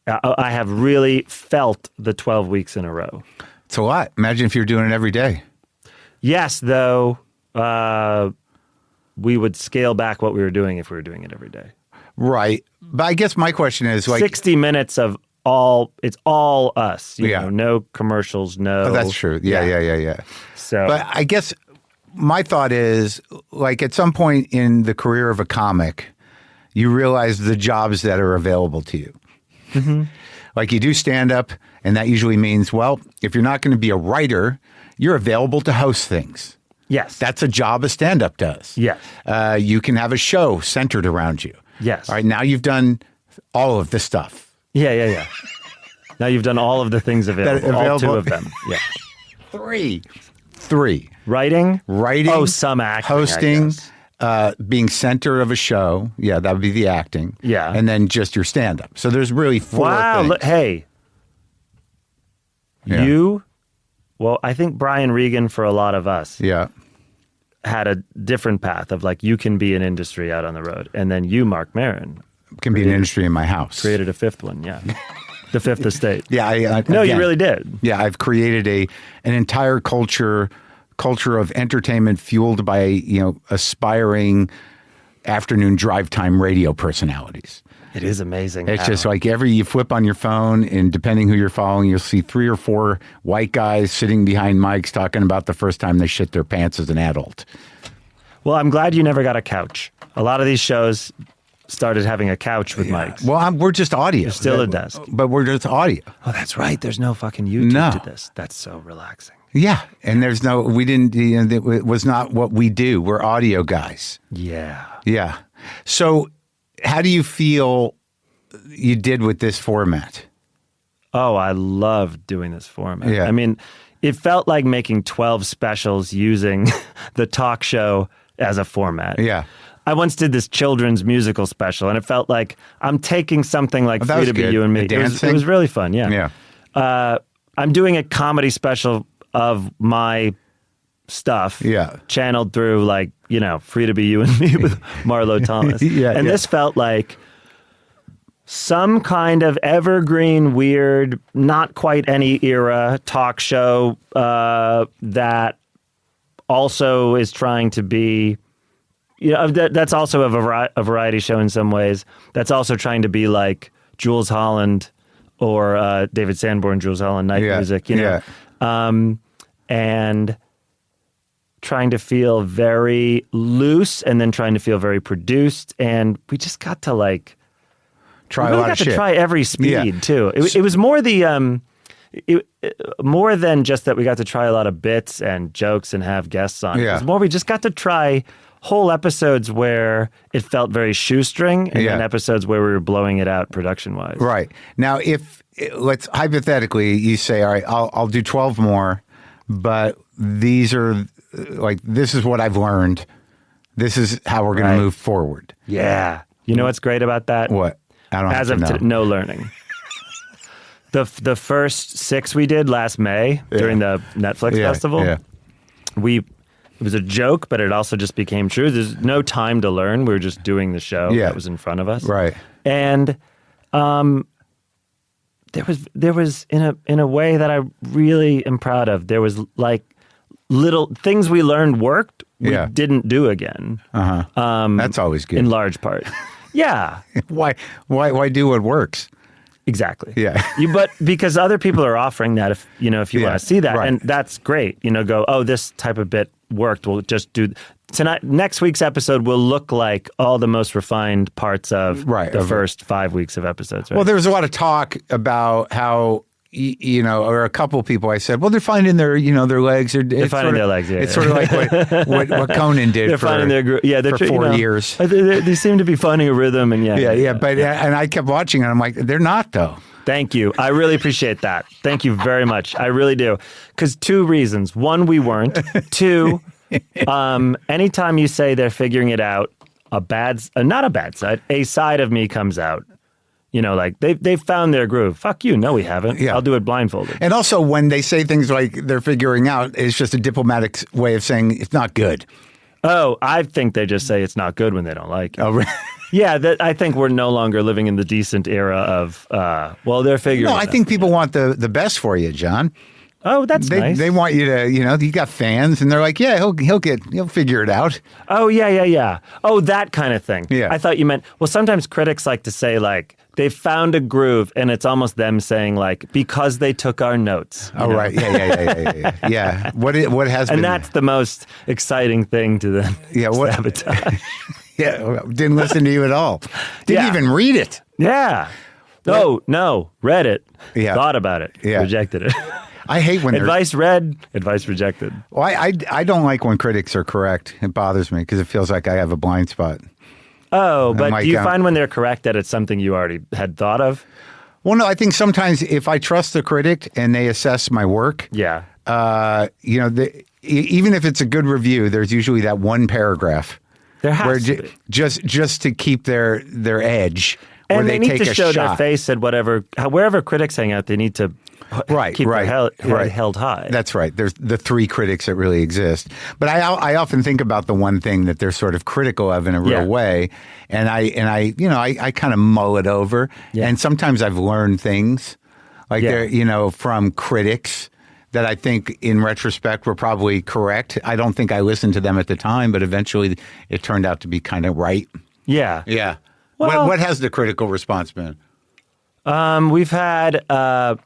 I have really felt the 12 weeks in a row. It's a lot. Imagine if you're doing it every day. Yes, though, we would scale back what we were doing if we were doing it every day. Right. But I guess my question is 60 minutes of it's all us. You know, no commercials, no. Oh, that's true. Yeah. So, but I guess my thought is at some point in the career of a comic, you realize the jobs that are available to you. Mm-hmm. You do stand up, and that usually means, well, if you're not going to be a writer, you're available to host things. Yes. That's a job a stand-up does. Yes. You can have a show centered around you. Yes. All right, now you've done all of the stuff. Yeah. Now you've done all of the things available. All two of them. Yeah. Three. Writing. Oh, some acting. Hosting. Being center of a show. Yeah, that would be the acting. Yeah. And then just your stand-up. So there's really four things. Look, hey. Yeah. Well, I think Brian Regan, for a lot of us, had a different path of you can be an industry out on the road. And then you, Marc Maron, can be an industry in my house. Created a fifth one, yeah. The fifth estate. Yeah. No, you really did. Yeah, I've created an entire culture of entertainment fueled by, aspiring afternoon drive time radio personalities. It is amazing. It's just you flip on your phone, and depending who you're following, you'll see 3 or 4 white guys sitting behind mics talking about the first time they shit their pants as an adult. Well, I'm glad you never got a couch. A lot of these shows started having a couch with mics. Well, we're just audio. There's still a desk. But we're just audio. Oh, that's right. There's no fucking YouTube to this. That's so relaxing. Yeah. And it was not what we do. We're audio guys. Yeah. Yeah. So how do you feel you did with this format? Oh, I love doing this format. Yeah. I mean, it felt like making 12 specials using the talk show as a format. Yeah. I once did this children's musical special, and it felt like I'm taking something like Free to Be You and Me. It was really fun, yeah. Yeah. I'm doing a comedy special of my stuff, channeled through Free to Be You and Me with Marlo Thomas. This felt like some kind of evergreen, weird, not quite any era talk show that also is trying to be, that's also a variety show in some ways. That's also trying to be like Jules Holland or David Sanborn, Jules Holland, Night Music, and trying to feel very loose and then trying to feel very produced. And we just got to try a lot of shit. Try every speed too. It was more more than just that we got to try a lot of bits and jokes and have guests on. It was more we just got to try whole episodes where it felt very shoestring and then episodes where we were blowing it out production-wise. Right. Now, let's hypothetically, you say, all right, I'll do 12 more, but these are this is what I've learned. This is how we're going to move forward. Yeah. You know what's great about that? What? I don't have to know. No learning. The first 6 we did last May during the Netflix festival, it was a joke, but it also just became true. There's no time to learn. We were just doing the show that was in front of us. Right. And there was in a way that I really am proud of. There was little things we learned worked. We didn't do again. That's always good. In large part. Yeah. Why do what works? Exactly. Yeah. But because other people are offering that, if you want to see that, and that's great. Go, oh, this type of bit worked. We'll just do tonight. Next week's episode will look like all the most refined parts of the first 5 weeks of episodes. Right? Well, there was a lot of talk about how or a couple of people I said, well, they're finding their their legs. They're finding their legs. Yeah, it's sort of like what Conan did. They're finding their groove. Yeah, for 4 years. They seem to be finding a rhythm, and But and I kept watching, and I'm like, they're not though. Thank you. I really appreciate that. Thank you very much. I really do. Because 2 reasons. 1, we weren't. 2, anytime you say they're figuring it out, not a bad side, a side of me comes out. They've found their groove. Fuck you. No, we haven't. Yeah. I'll do it blindfolded. And also, when they say things like they're figuring out, it's just a diplomatic way of saying it's not good. Oh, I think they just say it's not good when they don't like it. Oh, really? Yeah, I think we're no longer living in the decent era of, they're figuring No, I think people want the best for you, John. Oh, that's nice. They want you to, you got fans, and they're like, yeah, he'll figure it out. Oh, yeah. Oh, that kind of thing. Yeah. I thought you meant, well, sometimes critics like to say, like, they found a groove, and it's almost them saying, like, because they took our notes. Oh, know? Right. Yeah. Yeah. What has been... And that's the most exciting thing to them. Yeah, sabotage. Yeah, didn't listen to you at all. Didn't even read it. Yeah. No, read it. Yeah. Thought about it. Yeah. Rejected it. I hate when advice read, advice rejected. Well, I don't like when critics are correct. It bothers me because it feels like I have a blind spot. Oh, but do you find when they're correct that it's something you already had thought of? Well, no, I think sometimes if I trust the critic and they assess my work, yeah, even if it's a good review, there's usually that one paragraph. There has to be. Just to keep their edge, and where they need to show their face at wherever critics hang out. They need to keep their head held high. That's right. There's the three critics that really exist. But I often think about the one thing that they're sort of critical of in a real way, and I kind of mull it over. Yeah. And sometimes I've learned things like from critics that I think in retrospect were probably correct. I don't think I listened to them at the time, but eventually it turned out to be kind of right. Yeah. Yeah. Well, what has the critical response been? We've had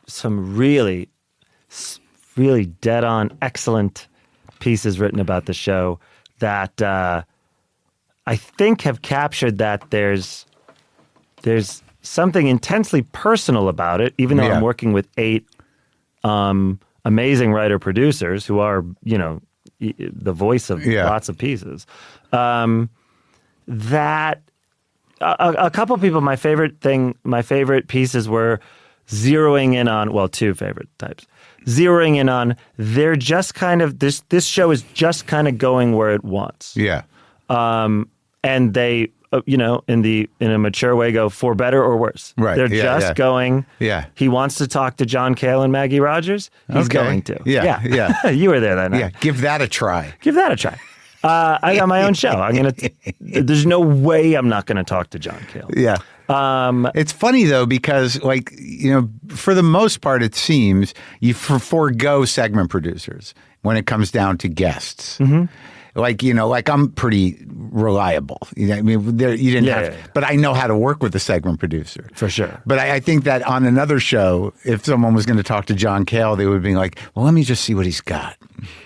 some really, really dead-on, excellent pieces written about the show that I think have captured that there's something intensely personal about it, even though I'm working with 8 amazing writer-producers who are, the voice of lots of pieces. That a couple of people, my favorite pieces were zeroing in on, 2 favorite types. Zeroing in on, they're just kind of, this show is just kind of going where it wants. Yeah. And they, in a mature way go for better or worse. Right. They're just going. Yeah. He wants to talk to John Cale and Maggie Rogers. He's going to. Yeah. You were there that night. Yeah. Give that a try. I got my own show. There's no way I'm not going to talk to John Cale. Yeah. It's funny though, because for the most part, it seems you forego segment producers when it comes down to guests. Mm-hmm. Like I'm pretty reliable. You didn't have, but I know how to work with a segment producer. For sure. But I think that on another show, if someone was going to talk to John Cale, they would be like, well, let me just see what he's got.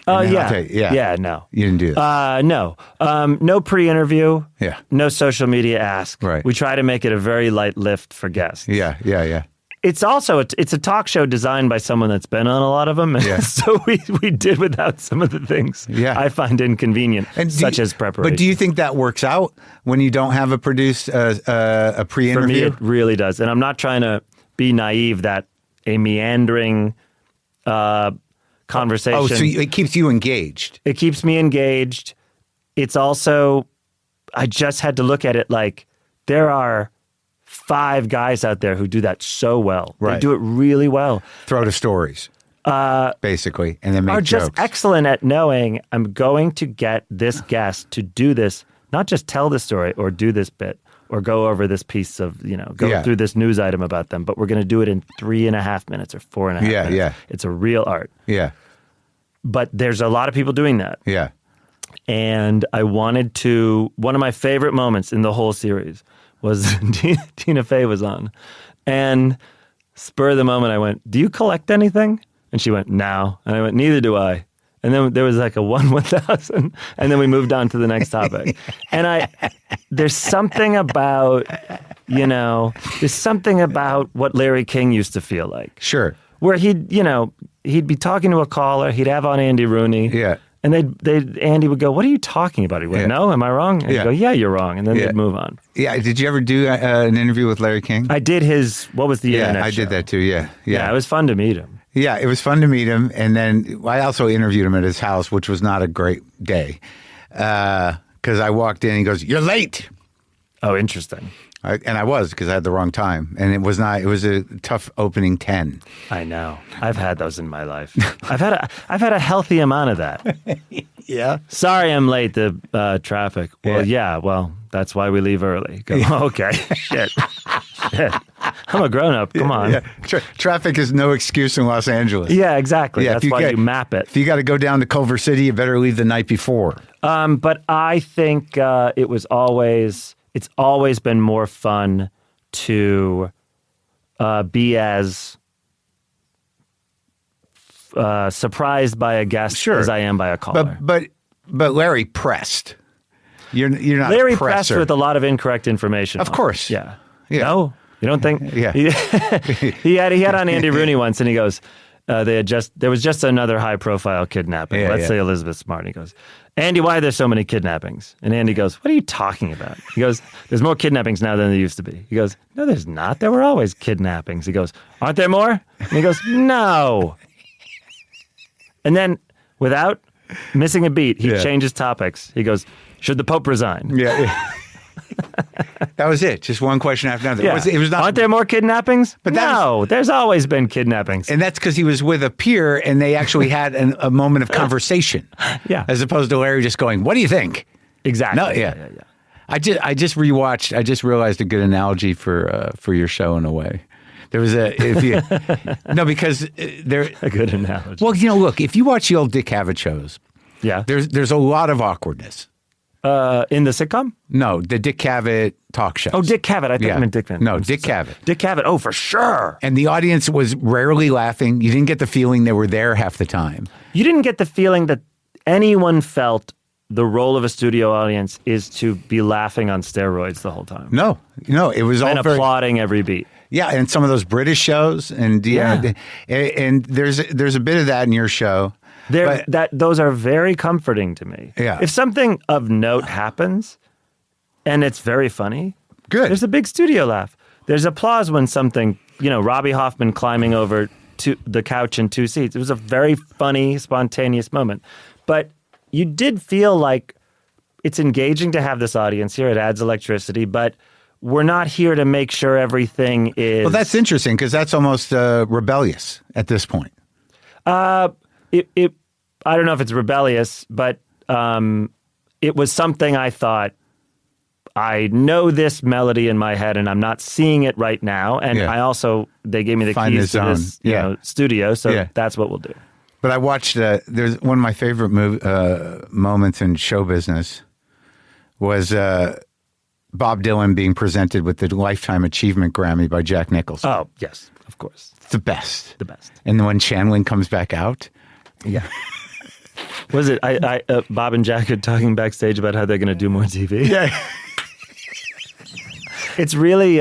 Oh, yeah. No. You didn't do that. No. No pre-interview. Yeah. No social media ask. Right. We try to make it a very light lift for guests. Yeah. It's also it's a talk show designed by someone that's been on a lot of them, so we did without some of the things I find inconvenient, such as preparation. But do you think that works out when you don't have a pre-interview? For me, it really does, and I'm not trying to be naive that a meandering conversation. Oh, so it keeps you engaged. It keeps me engaged. It's also, I just had to look at it like there are 5 guys out there who do that so well. Right. They do it really well. Throw to stories, basically, and then make are jokes. Just excellent at knowing I'm going to get this guest to do this, not just tell the story or do this bit or go over this piece of, go through this news item about them, but we're going to do it in 3.5 minutes or 4.5 minutes. Yeah. It's a real art. Yeah. But there's a lot of people doing that. Yeah. And I wanted to, one of my favorite moments in the whole series was Tina Fey was on. And spur of the moment, I went, do you collect anything? And she went, no. And I went, neither do I. And then there was like a 1,000. And then we moved on to the next topic. And there's something about, there's something about what Larry King used to feel like. Sure. Where he'd be talking to a caller. He'd have on Andy Rooney. Yeah. And Andy would go, what are you talking about? He went, no, am I wrong? And he'd go, yeah, you're wrong. And then they'd move on. Yeah. Did you ever do an interview with Larry King? I did what was the internet I show? did that too, yeah. It was fun to meet him. Yeah, it was fun to meet him. And then I also interviewed him at his house, which was not a great day. Because I walked in and he goes, you're late. Oh, interesting. I was, because I had the wrong time. And it was a tough opening 10. I know. I've had those in my life. I've had a healthy amount of that. Yeah. Sorry I'm late, the traffic. Well, well, that's why we leave early. Go, okay, shit. I'm a grown-up, come on. Yeah. Traffic is no excuse in Los Angeles. Yeah, exactly. Yeah, that's why you map it. If you got to go down to Culver City, you better leave the night before. But I think it's always been more fun to be as surprised by a guest as I am by a caller. But Larry pressed. You're not Larry a presser. pressed with a lot of incorrect information. Of course. Yeah. Yeah. No, you don't think? Yeah. He had on Andy Rooney once, and he goes, there was just another high profile kidnapping. Let's say Elizabeth Smart. And he goes, Andy, why are there so many kidnappings? And Andy goes, what are you talking about? He goes, there's more kidnappings now than there used to be. He goes, no, there's not. There were always kidnappings. He goes, aren't there more? And he goes, no. And then, without missing a beat, he changes topics. He goes, should the Pope resign? Yeah. That was it. Just one question after another. Yeah. It was not. Aren't there more kidnappings? But no, there's always been kidnappings. And that's because he was with a peer and they actually had a moment of conversation. Yeah. As opposed to Larry just going, what do you think? Exactly. No, yeah. I just rewatched. I just realized a good analogy for your show in a way. There was because there a good analogy. Well, look, if you watch the old Dick Cavett shows, there's a lot of awkwardness. In the sitcom? No, the Dick Cavett talk shows. Oh, Dick Cavett. I think I meant Dick Van. No, Dick Cavett. Dick Cavett. Oh, for sure. And the audience was rarely laughing. You didn't get the feeling they were there half the time. You didn't get the feeling that anyone felt the role of a studio audience is to be laughing on steroids the whole time. No, it was all and applauding every beat. Yeah, and some of those British shows, and and there's a bit of that in your show. Those are very comforting to me. Yeah. If something of note happens, and it's very funny, good. There's a big studio laugh. There's applause when something, Robbie Hoffman climbing over to the couch in 2 seats. It was a very funny, spontaneous moment. But you did feel like it's engaging to have this audience here. It adds electricity, but we're not here to make sure everything is... Well, that's interesting because that's almost rebellious at this point. I don't know if it's rebellious, but it was something I thought, I know this melody in my head and I'm not seeing it right now. And they gave me the keys to this studio, so that's what we'll do. But I watched, there's one of my favorite moments in show business was Bob Dylan being presented with the Lifetime Achievement Grammy by Jack Nicholson. Oh, yes, of course. It's the best. The best. And then when Channeling comes back out. Yeah. Was it, Bob and Jack are talking backstage about how they're going to do more TV? Yeah. It's really,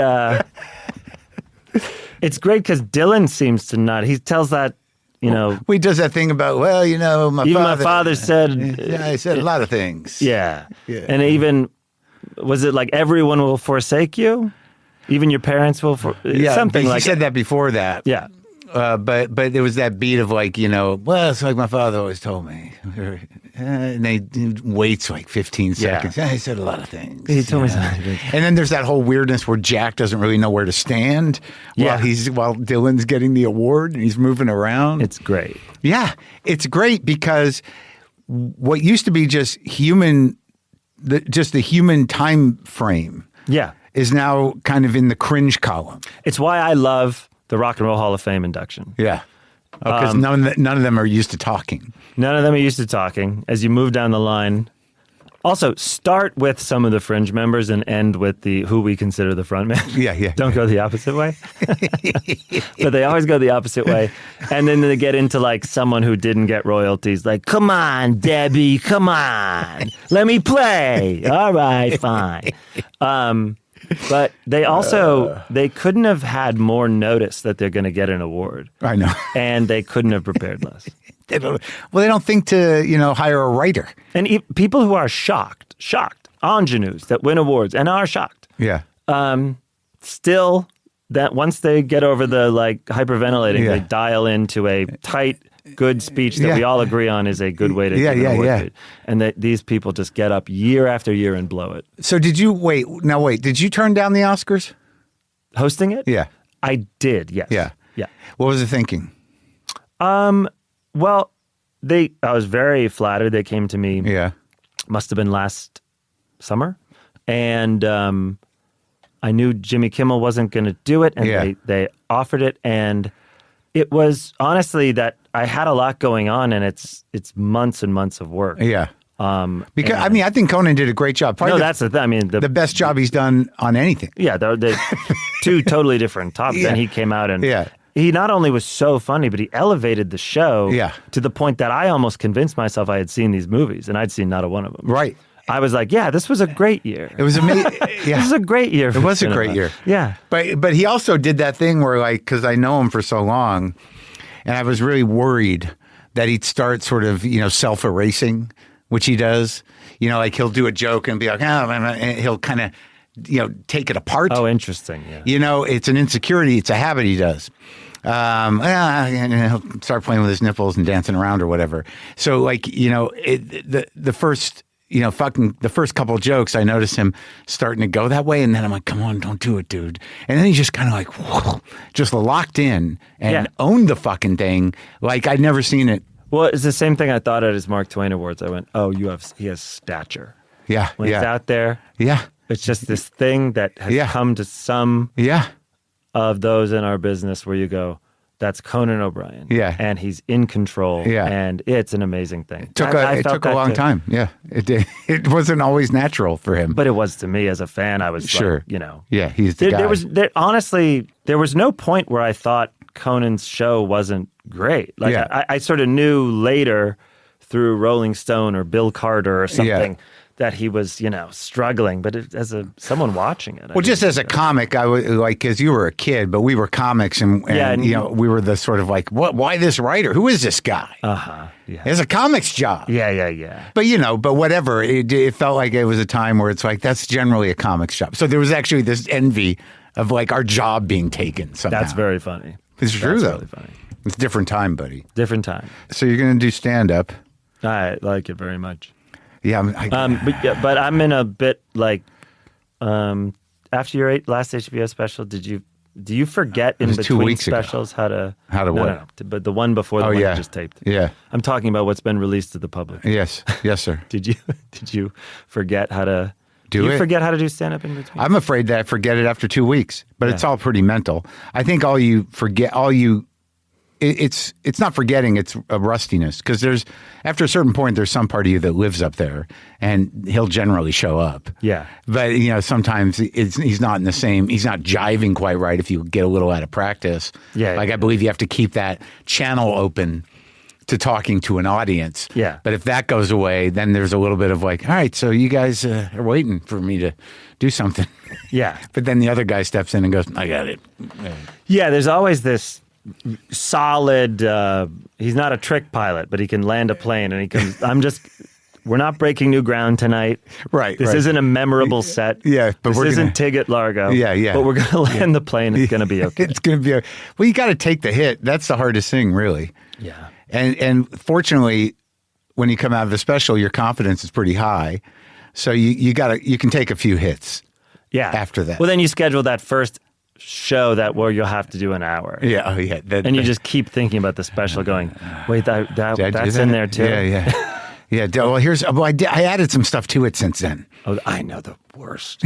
it's great because Dylan seems to not, he tells that, he does that thing about, my father said. Yeah, he said a lot of things. Yeah. And even, was it like everyone will forsake you? Even your parents will, something like that. He said that before that. Yeah. But there was that beat of like, well, it's like my father always told me. And they waits like 15 seconds. Yeah, he said a lot of things. He told me something. And then there's that whole weirdness where Jack doesn't really know where to stand while Dylan's getting the award and he's moving around. It's great. Yeah, it's great because what used to be just the human time frame is now kind of in the cringe column. It's why I love the Rock and Roll Hall of Fame induction. Yeah. Because none of them are used to talking. None of them are used to talking. As you move down the line, also start with some of the fringe members and end with who we consider the front man. Yeah. Don't go the opposite way. But they always go the opposite way. And then they get into like someone who didn't get royalties. Like, come on, Debbie, come on. Let me play. All right, fine. But they also, they couldn't have had more notice that they're going to get an award. I know. And they couldn't have prepared less. They don't think to, hire a writer. And people who are shocked, ingenues that win awards and are shocked. Yeah. Still, that once they get over the hyperventilating, they dial into a tight good speech that we all agree on is a good way to give an award speech. And that these people just get up year after year and blow it. So did you did you turn down the Oscars? Hosting it? Yeah. I did, yes. Yeah. Yeah. What was the thinking? Well, I was very flattered. They came to me. Yeah. Must have been last summer. And I knew Jimmy Kimmel wasn't going to do it. And they offered it. And it was honestly that I had a lot going on, and it's months and months of work. Yeah. Because I think Conan did a great job. Probably that's the thing. I mean, the best job he's done on anything. Yeah, they're two totally different topics. And he came out and he not only was so funny, but he elevated the show to the point that I almost convinced myself I had seen these movies, and I'd seen not a one of them. Right. I was like, yeah, this was a great year. It was amazing. Yeah. This was a great year. It was a great year. Yeah. But he also did that thing where, like, because I know him for so long, and I was really worried that he'd start sort of, self-erasing, which he does. Like he'll do a joke and be like, and he'll kind of, take it apart. Oh, interesting. Yeah. It's an insecurity. It's a habit he does. And he'll start playing with his nipples and dancing around or whatever. So, like, the first, the first couple of jokes, I noticed him starting to go that way. And then I'm like, come on, don't do it, dude. And then he's just kind of like, whoa, just locked in and owned the fucking thing. Like I'd never seen it. Well, it's the same thing I thought at his Mark Twain Awards. I went, oh, he has stature. Yeah. When he's out there. Yeah. It's just this thing that has come to some of those in our business where you go, that's Conan O'Brien. Yeah. And he's in control. Yeah. And it's an amazing thing. It took a long time. Yeah. It wasn't always natural for him. But it was to me as a fan. I was like, Yeah, he's the guy. Honestly, there was no point where I thought Conan's show wasn't great. Like I sort of knew later through Rolling Stone or Bill Carter or something that he was, struggling. But as someone watching it, just as a comic, I was like, because you were a kid, but we were comics, and we were the sort of like, what? Why this writer? Who is this guy? Yeah, it's a comics job. Yeah. But but whatever. It felt like it was a time where it's like that's generally a comics job. So there was actually this envy of like our job being taken somehow. That's very funny. It's true though. Really funny. It's a different time, buddy. Different time. So you're going to do stand-up. I like it very much. Yeah. But I'm in a bit like, after your last HBO special, do you forget in between specials how to what? No, but the one before the one you just taped. Yeah. I'm talking about what's been released to the public. Yes, sir. Did you forget how to forget how to do stand-up in between? I'm afraid that I forget it after 2 weeks, but it's all pretty mental. I think it's not forgetting, it's a rustiness, because after a certain point, there's some part of you that lives up there, and he'll generally show up. Yeah. But, sometimes he's not he's not jiving quite right if you get a little out of practice. Yeah. Like, I believe you have to keep that channel open to talking to an audience. Yeah. But if that goes away, then there's a little bit of like, all right, so you guys are waiting for me to do something. Yeah. But then the other guy steps in and goes, I got it. Yeah, there's always this solid, he's not a trick pilot, but he can land a plane, and he can, we're not breaking new ground tonight. Right. This isn't a memorable set. Yeah. But this isn't Tig at Largo. Yeah. But we're going to land the plane. It's going to be okay. It's going to be well, you got to take the hit. That's the hardest thing, really. Yeah. And fortunately, when you come out of a special, your confidence is pretty high. So you can take a few hits. Yeah. After that. Well, then you schedule that first show where you'll have to do an hour. Yeah. Oh, yeah. And you just keep thinking about the special going, wait, that's in there too. Yeah. Yeah. Well, I added some stuff to it since then. Oh, I know, the worst.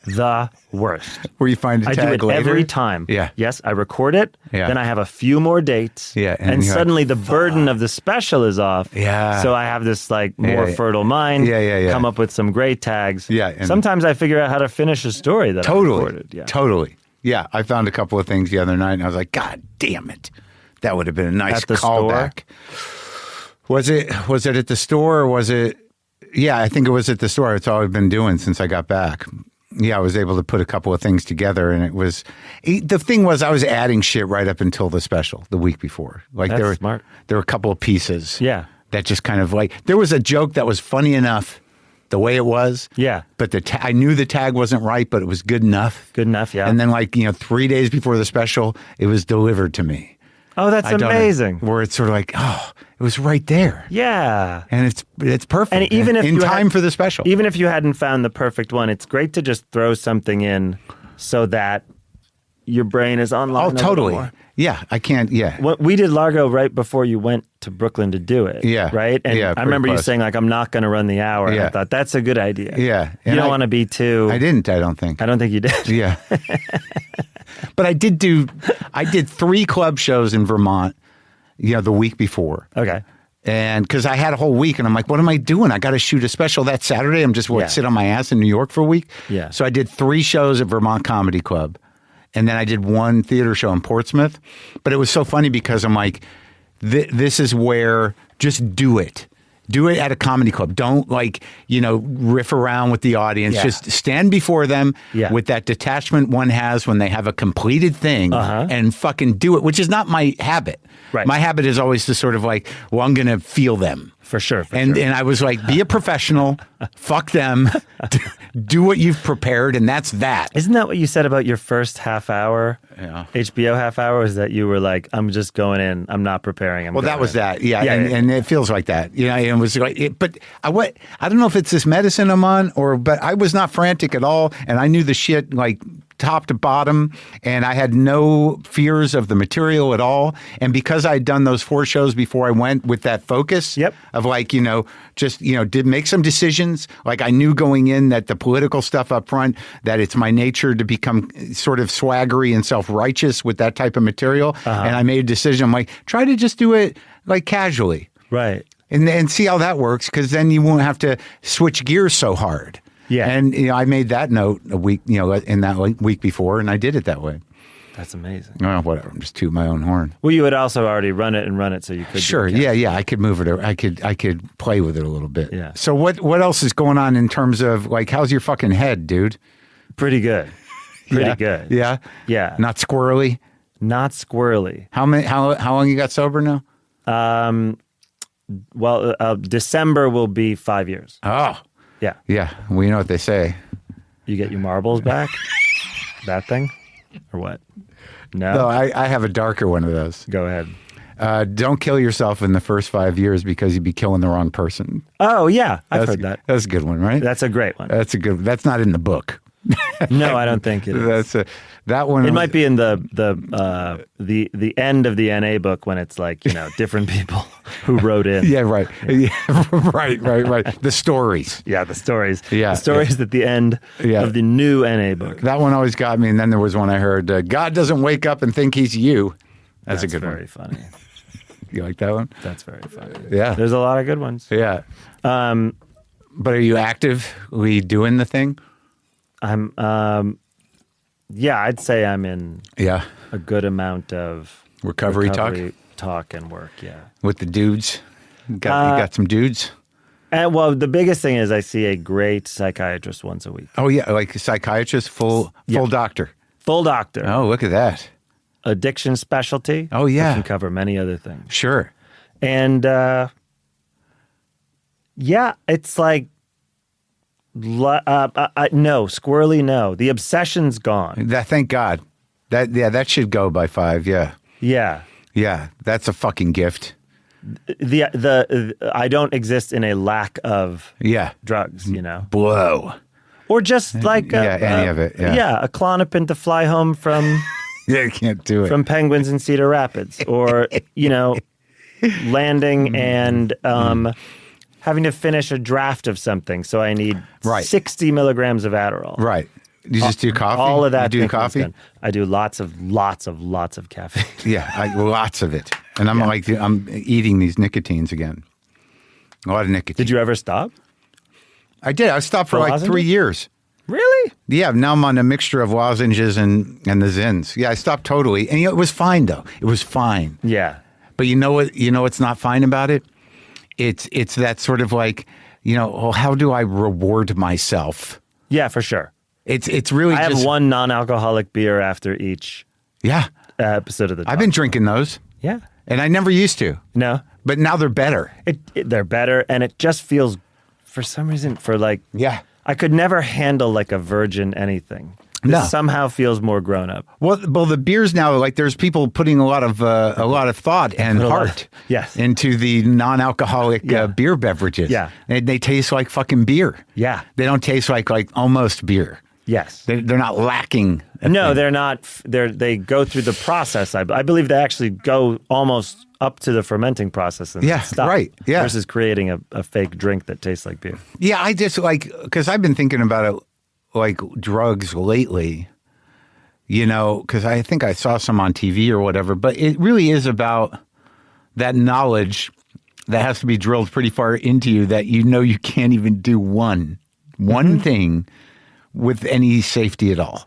The worst. Where you find a tag I do it later? every time. Yeah. Yes, I record it. Yeah. Then I have a few more dates. Yeah. And suddenly the burden of the special is off. Yeah. So I have this more fertile mind. Yeah. Come up with some great tags. Yeah. And sometimes I figure out how to finish a story that I recorded. Yeah. Totally. Yeah. I found a couple of things the other night, and I was like, God damn it. That would have been a nice callback. Was it at the store, or was it? Yeah, I think it was at the store. It's all I've been doing since I got back. Yeah, I was able to put a couple of things together, and the thing was I was adding shit right up until the special the week before. Like That's smart. There were a couple of pieces. Yeah. That just kind of like, there was a joke that was funny enough the way it was. Yeah. But I knew the tag wasn't right, but it was good enough. Good enough, yeah. And then 3 days before the special, it was delivered to me. Oh, that's amazing. Where it's sort of like, oh, it was right there. Yeah. And it's perfect. And even if in time for the special. Even if you hadn't found the perfect one, it's great to just throw something in so that your brain is online. Oh, totally. Yeah, I can't. Yeah. We did Largo right before you went to Brooklyn to do it. Yeah. Right? And Yeah, I remember you close. saying, like, I'm not going to run the hour. And Yeah. I thought, that's a good idea. Yeah. You And don't want to be too... I didn't, I don't think. I don't think you did. Yeah. But I did 3 club shows in Vermont, the week before. Okay. And because I had a whole week and I'm like, what am I doing? I got to shoot a special that Saturday. I'm just Yeah. sit on my ass in New York for a week. Yeah. So I did 3 shows at Vermont Comedy Club. And then I did 1 theater show in Portsmouth. But it was so funny because I'm like, this is where just do it. Do it at a comedy club. Don't riff around with the audience. Yeah. Just stand before them Yeah. with that detachment one has when they have a completed thing and fucking do it, which is not my habit. Right. My habit is always to sort of like, well, I'm going to feel them. For sure. And I was like, be a professional, fuck them, do what you've prepared, and that's that. Isn't that what you said about your first half hour? Yeah. HBO half hour is that you were like, I'm just going in. I'm not preparing. Well, that was that. Yeah. Yeah, And it feels like that. And it was like, but I don't know if it's this medicine I'm on but I was not frantic at all. And I knew the shit like top to bottom, and I had no fears of the material at all. And because I had done those 4 shows before I went with that focus of like, did make some decisions. Like I knew going in that the political stuff up front, that it's my nature to become sort of swaggery and self-righteous with that type of material. And I made a decision. I'm like, try to just do it like casually. Right. And see how that works, because then you won't have to switch gears so hard. Yeah. And I made that note a week, in that week before, and I did it that way. That's amazing. Well, whatever. I'm just tooting my own horn. Well, you had also already run it, so you could. Sure. do it. Yeah. I could move it. I could play with it a little bit. Yeah. So what else is going on in terms of like, how's your fucking head, dude? Pretty good. Pretty Yeah. good. Yeah. Yeah. Not squirrely. Not squirrely. How long you got sober now? December will be 5 years. Oh. Yeah. Yeah. We know what they say. You get your marbles back? That thing? Or what? No? No, I have a darker one of those. Go ahead. Don't kill yourself in the first 5 years because you'd be killing the wrong person. Oh, yeah. I've heard that. That's a good one, right? That's a great one. That's not in the book. No, I don't think it is. That one. It might be in the end of the NA book when it's like, different people who wrote in. Yeah, right. Yeah, right. The stories. Yeah, the stories. Yeah, the stories at the end of the new NA book. That one always got me. And then there was one I heard, God doesn't wake up and think he's you. That's a good one. Very funny. You like that one? That's very funny. Yeah. There's a lot of good ones. Yeah. But are you actively doing the thing? I'm, I'd say I'm in a good amount of recovery talk and work. Yeah. With the dudes? You got some dudes? And well, the biggest thing is I see a great psychiatrist once a week. Oh yeah. Like a psychiatrist, full doctor. Full doctor. Oh, look at that. Addiction specialty. Oh yeah. Can cover many other things. Sure. And it's like, no, squirrely, no. The obsession's gone. Thank God. That should go by 5. Yeah. Yeah. Yeah. That's a fucking gift. I don't exist in a lack of drugs, Blow. or just like any of it. Yeah. A Klonopin to fly home from Yeah, you can't do it. from Penguins in Cedar Rapids, or landing and having to finish a draft of something, so I need 60 milligrams of Adderall. Right. You just do coffee? All of that. You do coffee? I do lots of caffeine. Yeah, lots of it. And I'm eating these nicotines again. A lot of nicotine. Did you ever stop? I did. I stopped for like 3 years. Really? Yeah, now I'm on a mixture of lozenges and the Zins. Yeah, I stopped totally. And it was fine though. It was fine. Yeah. But you know what's not fine about it? It's that sort of like, how do I reward myself? Yeah, for sure. It's really I have one non-alcoholic beer after each episode of the talk. I've been drinking those. Yeah. And I never used to. No. But now they're better. They're better, and it just feels, for some reason, I could never handle like a virgin anything. No. This somehow feels more grown up. Well, the beers now, like there's people putting a lot of thought and heart yes. into the non-alcoholic beer beverages. Yeah. They taste like fucking beer. Yeah. They don't taste like almost beer. Yes. They're not lacking. No, they're not. They go through the process. I believe they actually go almost up to the fermenting process and stop. Right. Yeah. Versus creating a fake drink that tastes like beer. Yeah, I just because I've been thinking about it like drugs lately, because I think I saw some on TV or whatever, but it really is about that knowledge that has to be drilled pretty far into you that you can't even do one thing with any safety at all.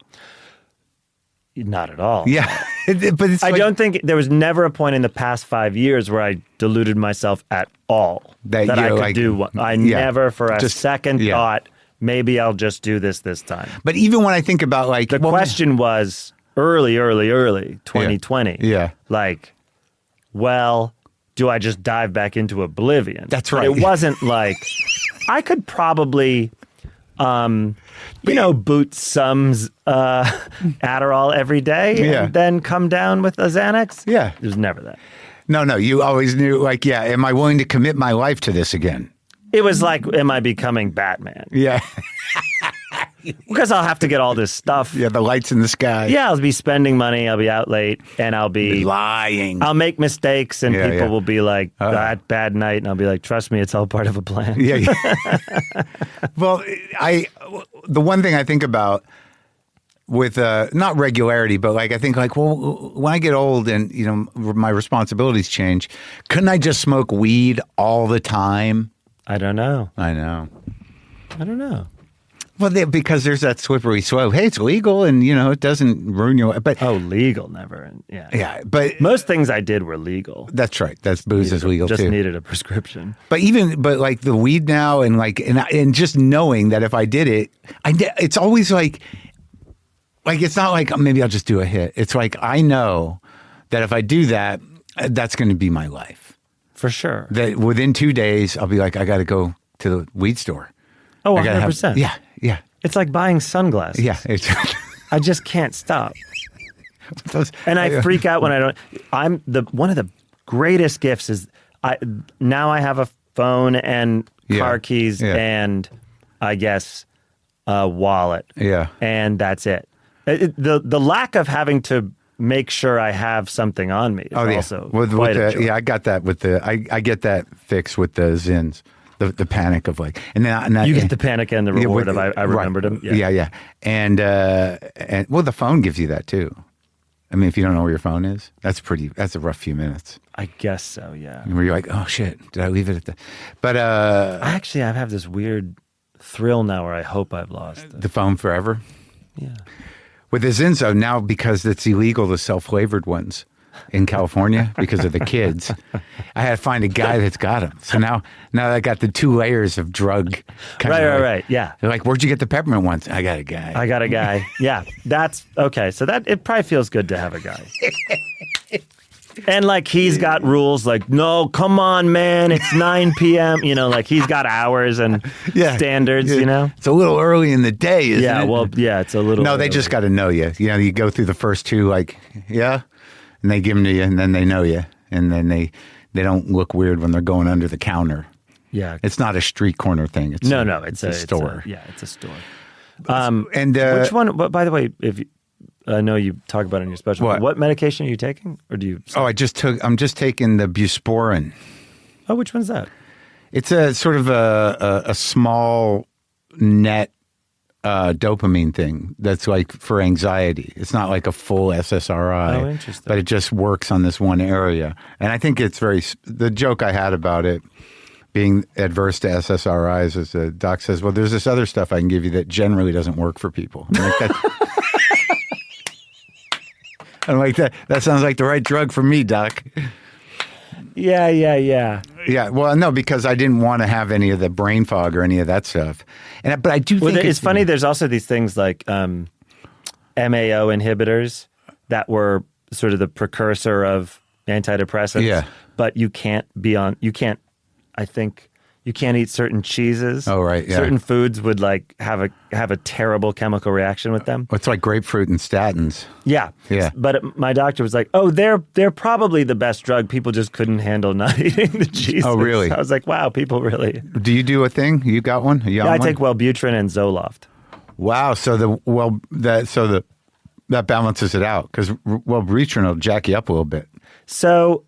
Not at all. Yeah. But it's I don't think there was never a point in the past 5 years where I deluded myself at all that I could do one. I never for a second thought, maybe I'll just do this time. But even when I think about the question was early 2020. Yeah. Like, well, do I just dive back into oblivion? That's right. But it wasn't like I could probably boot some Adderall every day and then come down with a Xanax. Yeah. It was never that. No, you always knew, am I willing to commit my life to this again? It was like, am I becoming Batman? Yeah. Because I'll have to get all this stuff. Yeah, the lights in the sky. Yeah, I'll be spending money, I'll be out late, and I'll be lying. I'll make mistakes, and people will be like, that bad night, and I'll be like, trust me, it's all part of a plan. Yeah. Well, the one thing I think about with not regularity, but I think when I get old and my responsibilities change, couldn't I just smoke weed all the time? I don't know. I know. I don't know. Well, because there's that slippery slope. Hey, it's legal, and it doesn't ruin your. But legal never. Yeah. But most things I did were legal. That's right. That's booze is legal just too. Just needed a prescription. But the weed now, and just knowing that if I did it, it's always like it's not like maybe I'll just do a hit. It's like I know that if I do that, that's going to be my life. For sure. That within 2 days, I'll be like, I got to go to the weed store. Oh, 100%. Yeah. It's like buying sunglasses. Yeah. I just can't stop. And I freak out when I don't. One of the greatest gifts is now I have a phone and car keys and I guess a wallet. Yeah. And that's it. The lack of having to make sure I have something on me is also quite a joy. Yeah, I got that with I get that fixed with the Zins. The panic of and then you get the panic and the reward of I remembered them. Yeah. And the phone gives you that too. I mean, if you don't know where your phone is, that's a rough few minutes. I guess so, yeah. Where you're like, oh shit, did I leave it at the? But I have this weird thrill now where I hope I've lost it. The phone forever. Yeah. With the Zinzo now, because it's illegal, the self-flavored ones in California because of the kids, I had to find a guy that's got them. So now I got the 2 layers of drug. Right. Yeah. They're like, where'd you get the peppermint ones? I got a guy. Yeah. That's okay. So it probably feels good to have a guy. And he's got rules no, come on, man, it's 9 p.m. He's got hours and standards, It's a little early in the day, isn't it? Well, it's a little. No, they just got to know you. You go through the first 2, and they give them to you, and then they know you, and then they don't look weird when they're going under the counter. Yeah. It's not a street corner thing. It's a store. It's a store. And which one, by the way, I know you talk about it in your special. What medication are you taking, or do you? I'm just taking the Busporin. Oh, which one's that? It's a sort of a small net dopamine thing that's for anxiety. It's not like a full SSRI. Oh, interesting. But it just works on this one area. And I think it's the joke I had about it being adverse to SSRIs is the doc says, well, there's this other stuff I can give you that generally doesn't work for people. I'm like, that sounds like the right drug for me, doc. Yeah. Yeah, well, no, because I didn't want to have any of the brain fog or any of that stuff. But I do think it's funny. There's also these things like MAO inhibitors that were sort of the precursor of antidepressants. Yeah. But you can't, You can't eat certain cheeses. Oh, right, yeah. Certain foods would like have a terrible chemical reaction with them. It's like grapefruit and statins. Yeah. Yeah. But my doctor was like, oh, they're probably the best drug. People just couldn't handle not eating the cheese. Oh, really? I was like, wow, people really. Do you do a thing? You got one? Yeah, I take Wellbutrin and Zoloft. Wow. So that balances it out because Wellbutrin will jack you up a little bit. So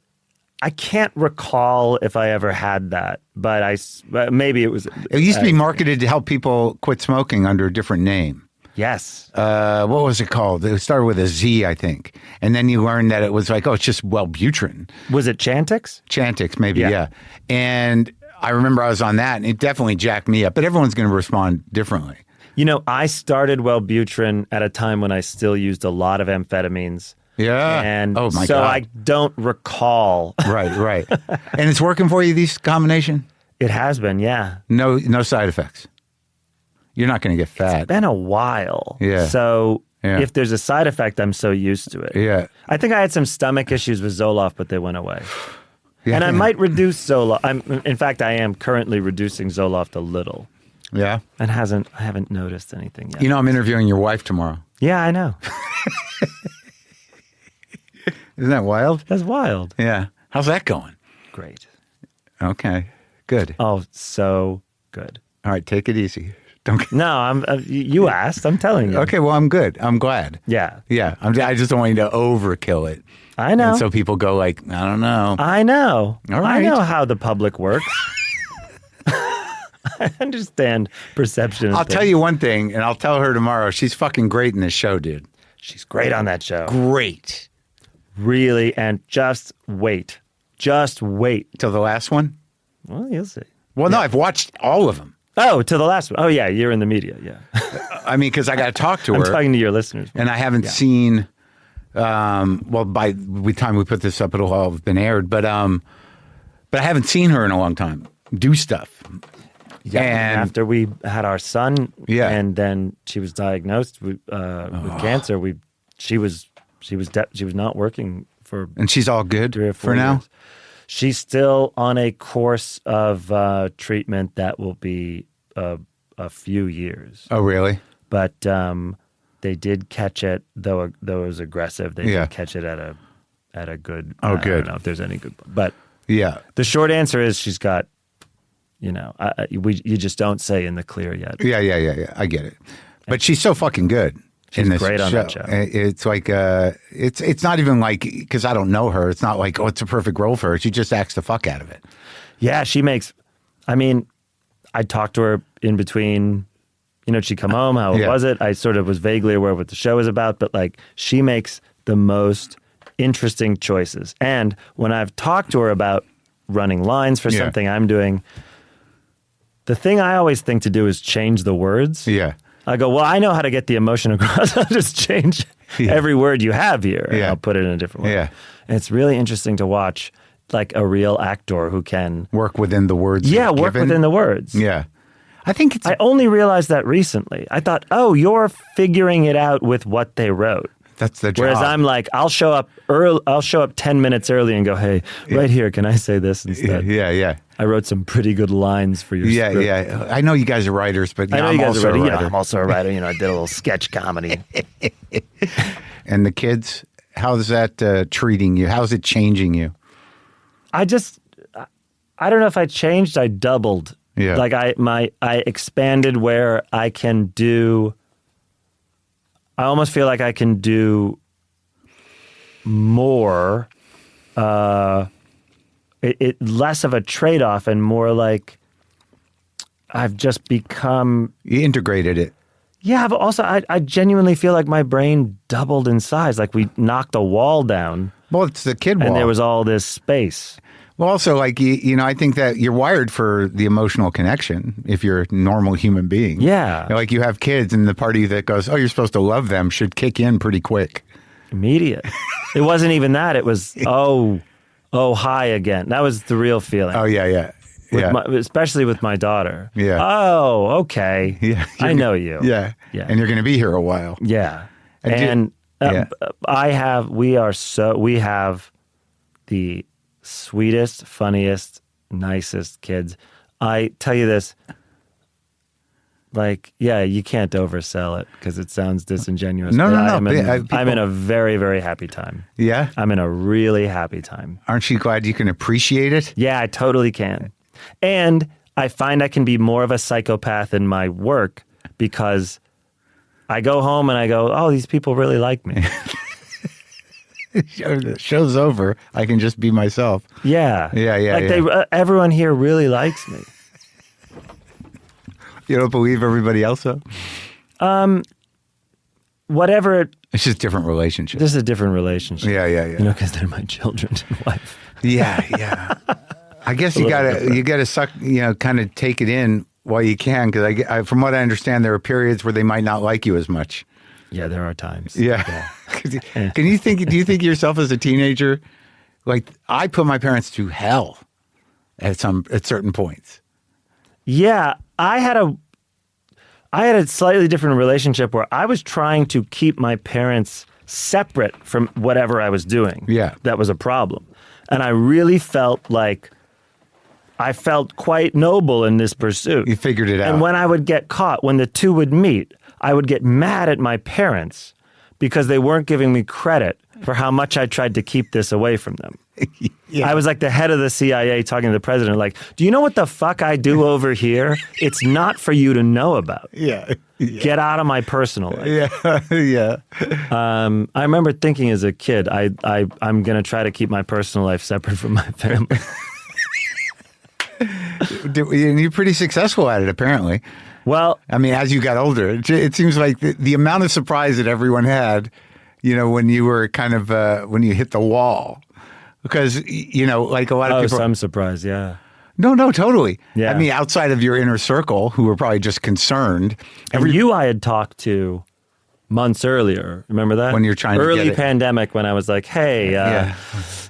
I can't recall if I ever had that, but maybe it was. It used to be marketed to help people quit smoking under a different name. Yes. What was it called? It started with a Z, I think. And then you learned that it was like, oh, it's just Wellbutrin. Was it Chantix? Chantix, maybe, yeah. And I remember I was on that, and it definitely jacked me up. But everyone's going to respond differently. You know, I started Wellbutrin at a time when I still used a lot of amphetamines. Yeah. And oh my so God. I don't recall. Right. And it's working for you, these combination? It has been, yeah. No side effects. You're not going to get fat. It's been a while. Yeah. So Yeah. if there's a side effect, I'm so used to it. Yeah. I think I had some stomach issues with Zoloft, but they went away. Yeah, and I might reduce Zoloft. In fact, I am currently reducing Zoloft a little. Yeah. And I haven't noticed anything yet. You know, I'm interviewing your wife tomorrow. Yeah, I know. Isn't that wild? That's wild. Yeah. How's that going? Great. Okay. Good. Oh, so good. All right. Take it easy. Don't. No, you asked. I'm telling you. Okay. Well, I'm good. I'm glad. Yeah. Yeah. I just don't want you to overkill it. I know. And so people go like, I don't know. I know. All right. I know how the public works. I understand perception. I'll tell you one thing, and I'll tell her tomorrow. She's fucking great in this show, dude. She's great on that show. Great. Really, and just wait. Just wait. Till the last one? Well, you'll see. Well, no, I've watched all of them. Oh, to the last one. Oh, yeah, you're in the media, yeah. I mean, because I got to talk to her. I'm talking to your listeners. And I haven't seen, well, by the time we put this up, it'll all have been aired. But I haven't seen her in a long time do stuff. Yeah, and after we had our son, and then she was diagnosed with cancer. She was not working for. And she's all good 3 or 4 for now. years. She's still on a course of treatment that will be a few years. Oh, really? But they did catch it, though it was aggressive. They did catch it at a good. Oh, good. I don't know if there's any good, but yeah. The short answer is she's got. You know, you just don't say in the clear yet. Yeah. I get it. But she's so fucking good. She's in this great on show. that show. It's like, it's not even like, because I don't know her, it's not like, oh, it's a perfect role for her. She just acts the fuck out of it. Yeah, I talked to her in between, she'd come home, how was it? I sort of was vaguely aware of what the show was about, but like, she makes the most interesting choices. And when I've talked to her about running lines for something I'm doing, the thing I always think to do is change the words. Yeah. I go, well, I know how to get the emotion across. I'll just change every word you have here. And I'll put it in a different way. Yeah. And it's really interesting to watch like a real actor who can work within the words. Yeah, work within the words. Yeah. I only realized that recently. I thought, oh, you're figuring it out with what they wrote. That's the job. Whereas I'm like, I'll show up 10 minutes early and go, hey, right here, can I say this instead? Yeah. I wrote some pretty good lines for your script. Yeah. I know you guys are writers, but I know you guys are writers. a writer. I'm also a writer. I did a little sketch comedy. And the kids, how's that treating you? How's it changing you? I don't know if I changed. I doubled. Yeah. Like I expanded where I can do. I almost feel like I can do more. It less of a trade-off and more like I've just become. You integrated it. Yeah, but also I genuinely feel like my brain doubled in size. Like we knocked a wall down. Well, it's the kid wall. And there was all this space. Well, also, like, I think that you're wired for the emotional connection if you're a normal human being. Yeah. Like you have kids and the party that goes, oh, you're supposed to love them should kick in pretty quick. Immediate. It wasn't even that. It was, oh, hi again. That was the real feeling. Oh, yeah. Especially with my daughter. Yeah. Oh, okay. Yeah. I know you. Yeah. And you're going to be here a while. Yeah. And we have the sweetest, funniest, nicest kids. I tell you this, like, yeah, you can't oversell it because it sounds disingenuous. No, but no, no. I'm in a very, very happy time. Yeah? I'm in a really happy time. Aren't you glad you can appreciate it? Yeah, I totally can. And I find I can be more of a psychopath in my work because I go home and I go, oh, these people really like me. The show's over. I can just be myself. Yeah. Yeah. Like everyone here really likes me. You don't believe everybody else, though? Whatever. It's just different relationships. This is a different relationship. Yeah. You know, because they're my children and wife. Yeah. I guess you gotta suck, kind of take it in while you can, because from what I understand, there are periods where they might not like you as much. Yeah, there are times. Yeah. Do you think of yourself as a teenager? Like, I put my parents through hell at certain points. Yeah, I had a slightly different relationship where I was trying to keep my parents separate from whatever I was doing. Yeah. That was a problem. And I really felt like I felt quite noble in this pursuit. You figured it out. And when I would get caught, when the two would meet, I would get mad at my parents because they weren't giving me credit for how much I tried to keep this away from them. Yeah. I was like the head of the CIA talking to the president, like, do you know what the fuck I do over here? It's not for you to know about. Yeah. Get out of my personal life. Yeah. I remember thinking as a kid, I'm going to try to keep my personal life separate from my family. And you're pretty successful at it, apparently. Well, I mean, as you got older, it seems like the amount of surprise that everyone had, when you were kind of, when you hit the wall. Because, like a lot of people. some surprise, yeah. No, totally. Yeah. I mean, outside of your inner circle, who were probably just concerned. I had talked to months earlier. Remember that? When you're trying to early get it. pandemic, when I was like, hey, Yeah.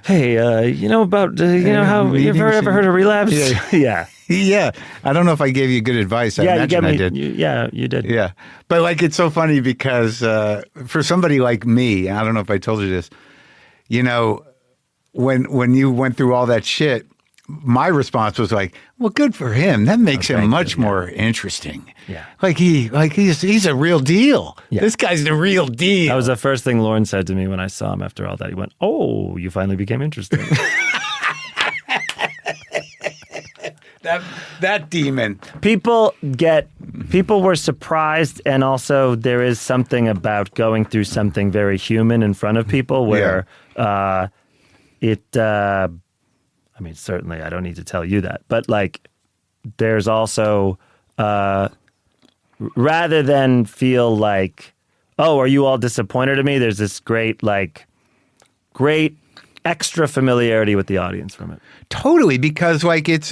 about, how, you've ever heard of relapse? Yeah. Yeah. I don't know if I gave you good advice. I imagine I did. You did. Yeah. But like, it's so funny because for somebody like me, I don't know if I told you this, when you went through all that shit, my response was like, well, good for him. That makes him much more interesting. Yeah. He's a real deal. Yeah. This guy's the real deal. That was the first thing Lauren said to me when I saw him after all that. He went, oh, you finally became interesting. That demon. People were surprised, and also there is something about going through something very human in front of people where I mean, certainly I don't need to tell you that, but like there's also, rather than feel like, oh, are you all disappointed in me? There's this great extra familiarity with the audience from it. Totally, because it's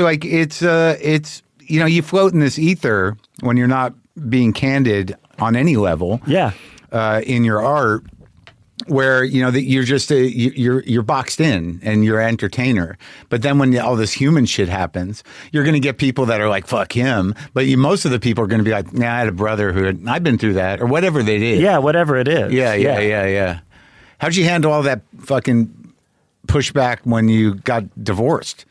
you float in this ether when you're not being candid on any level. Yeah. In your art, where that you're just you're boxed in and you're an entertainer. But then when all this human shit happens, you're going to get people that are like, fuck him. But most of the people are going to be like, I had a brother I've been through that, or whatever they did. Yeah, whatever it is. Yeah. How'd you handle all that fucking pushback when you got divorced?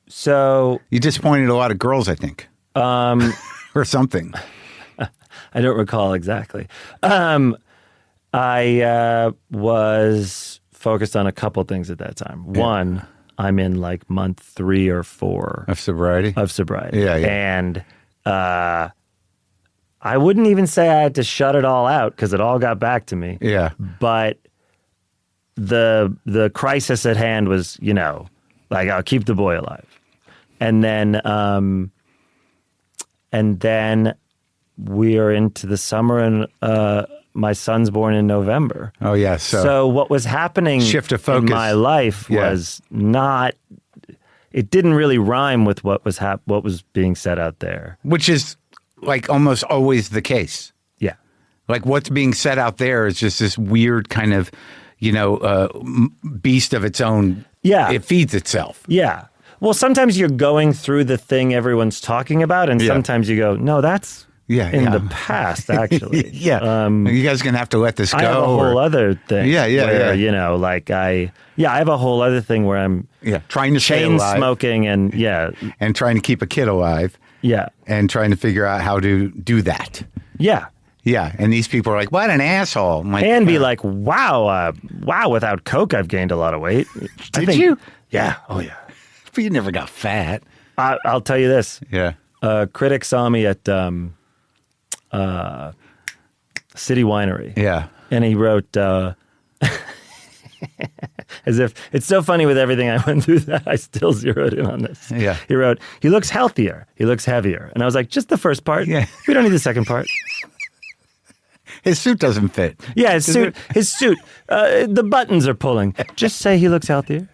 So you disappointed a lot of girls, I think, or something. I don't recall exactly. I was focused on a couple things at that time. Yeah. One, I'm in like month 3 or 4 of sobriety. Yeah. And I wouldn't even say I had to shut it all out because it all got back to me. Yeah. But the crisis at hand was, like, I'll keep the boy alive. And then we are into the summer, and my son's born in November. Oh, yeah. So what was happening shift of focus in my life was not, it didn't really rhyme with what was being said out there. Which is like almost always the case. Yeah. Like what's being said out there is just this weird kind of, beast of its own. Yeah. It feeds itself. Yeah. Well, sometimes you're going through the thing everyone's talking about, and sometimes you go, no, that's in the past, actually. Yeah. You guys are going to have to let this go. I have a whole other thing. Yeah. You know, like I have a whole other thing where I'm trying to stay chain alive. smoking and and trying to keep a kid alive. Yeah. And trying to figure out how to do that. Yeah. Yeah. And these people are like, what an asshole. I'm like, and be like, wow, without Coke, I've gained a lot of weight. Did you? Yeah. Oh, yeah. But you never got fat. I'll tell you this. Yeah. A critic saw me at City Winery. Yeah. And he wrote, as if it's so funny with everything I went through that I still zeroed in on this. Yeah. He wrote, he looks healthier. He looks heavier. And I was like, just the first part. Yeah. We don't need the second part. His suit doesn't fit. Yeah, his suit. The buttons are pulling. Just say he looks healthier.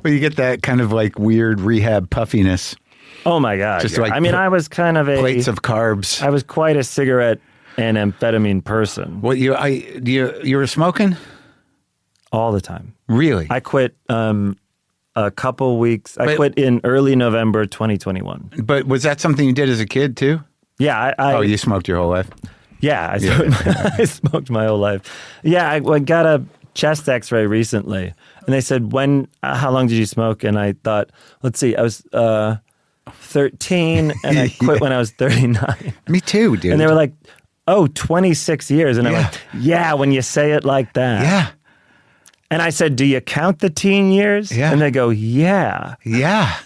Well, you get that kind of like weird rehab puffiness. Oh my God. Just like I was kind of plates of carbs. I was quite a cigarette and amphetamine person. What you were smoking? All the time. Really? I quit a couple weeks. I quit in early November 2021. But was that something you did as a kid too? Yeah. You smoked your whole life? Yeah, I smoked my whole life. Yeah, I got a chest X-ray recently, and they said, how long did you smoke? And I thought, let's see, I was 13, and I quit when I was 39. Me too, dude. And they were like, 26 years. And I'm like, yeah, when you say it like that. Yeah. And I said, do you count the teen years? Yeah. And they go, yeah. Yeah.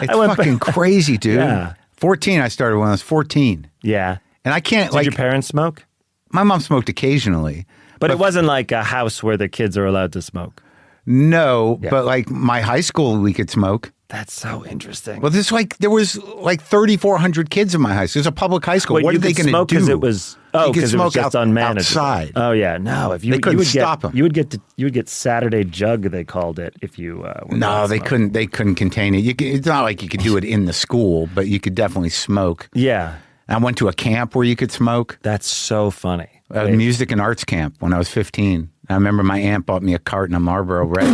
It's fucking crazy, dude. Yeah. 14, I started when I was 14. Yeah. And I can't, Did your parents smoke? My mom smoked occasionally. But it wasn't like a house where the kids are allowed to smoke. No, but like my high school, we could smoke. That's so interesting. Well, there was like 3,400 kids in my high school. It was a public high school. Wait, what are they going to do? Because it was because it was just unmanageable. Outside. Oh yeah, no. If you they couldn't would stop get, them. You would get Saturday jug. They called it if you. Were no, they couldn't. They couldn't contain it. It's not like you could do it in the school, but you could definitely smoke. Yeah. I went to a camp where you could smoke. That's so funny. A music and arts camp when I was 15. I remember my aunt bought me a carton of Marlboro Red.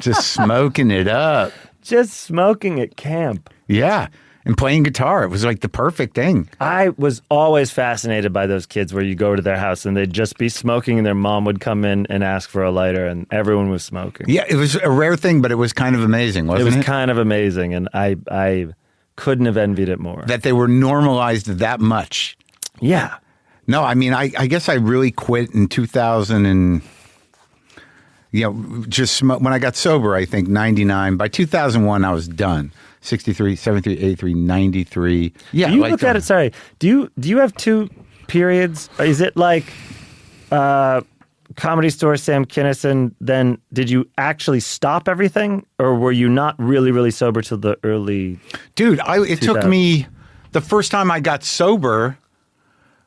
Just smoking it up. Just smoking at camp. Yeah. And playing guitar. It was like the perfect thing. I was always fascinated by those kids where you go to their house and they'd just be smoking and their mom would come in and ask for a lighter and everyone was smoking. Yeah, it was a rare thing, but it was kind of amazing, wasn't it? It was kind of amazing, and I couldn't have envied it more. That they were normalized that much. Yeah. No, I mean, I guess I really quit in 2000 and, just when I got sober, I think 99. By 2001, I was done. 63, 73, 83, 93. Yeah. Do you look at it, sorry, do you have two periods? Is it like Comedy Store, Sam Kinison, then did you actually stop everything? Or were you not really, really sober till the early Dude, it took me, the first time I got sober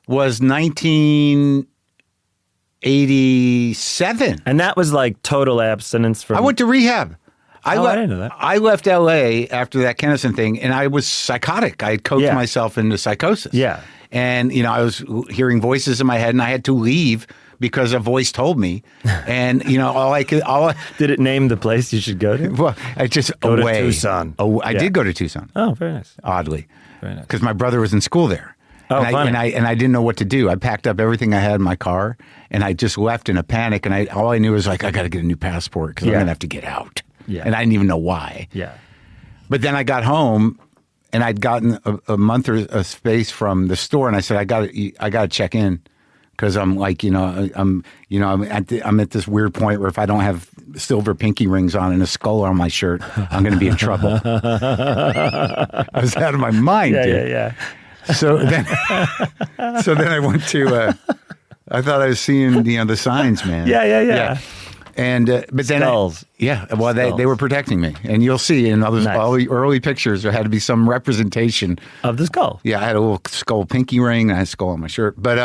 was 1987. And that was like total abstinence from... I went to rehab. I didn't know that. I left L.A. after that Kennison thing, and I was psychotic. I had coached myself into psychosis. Yeah. And, I was hearing voices in my head, and I had to leave because a voice told me. And, Did it name the place you should go to? Well, I just go away. to Tucson. I did go to Tucson. Oh, very nice. Oddly. Very nice. Because my brother was in school there. Oh, funny. And I didn't know what to do. I packed up everything I had in my car, and I just left in a panic. And all I knew was like, I got to get a new passport because I'm going to have to get out. Yeah. And I didn't even know why. Yeah. But then I got home, and I'd gotten a month or a space from the store, and I said, I got to check in because I'm like, I'm at this weird point where if I don't have silver pinky rings on and a skull on my shirt, I'm going to be in trouble. I was out of my mind, dude. Yeah. So then I went to. I thought I was seeing the signs, man. Yeah. And but then Skulls. They were protecting me, and you'll see in all the early pictures there had to be some representation of the skull. Yeah, I had a little skull pinky ring. I had a skull on my shirt, but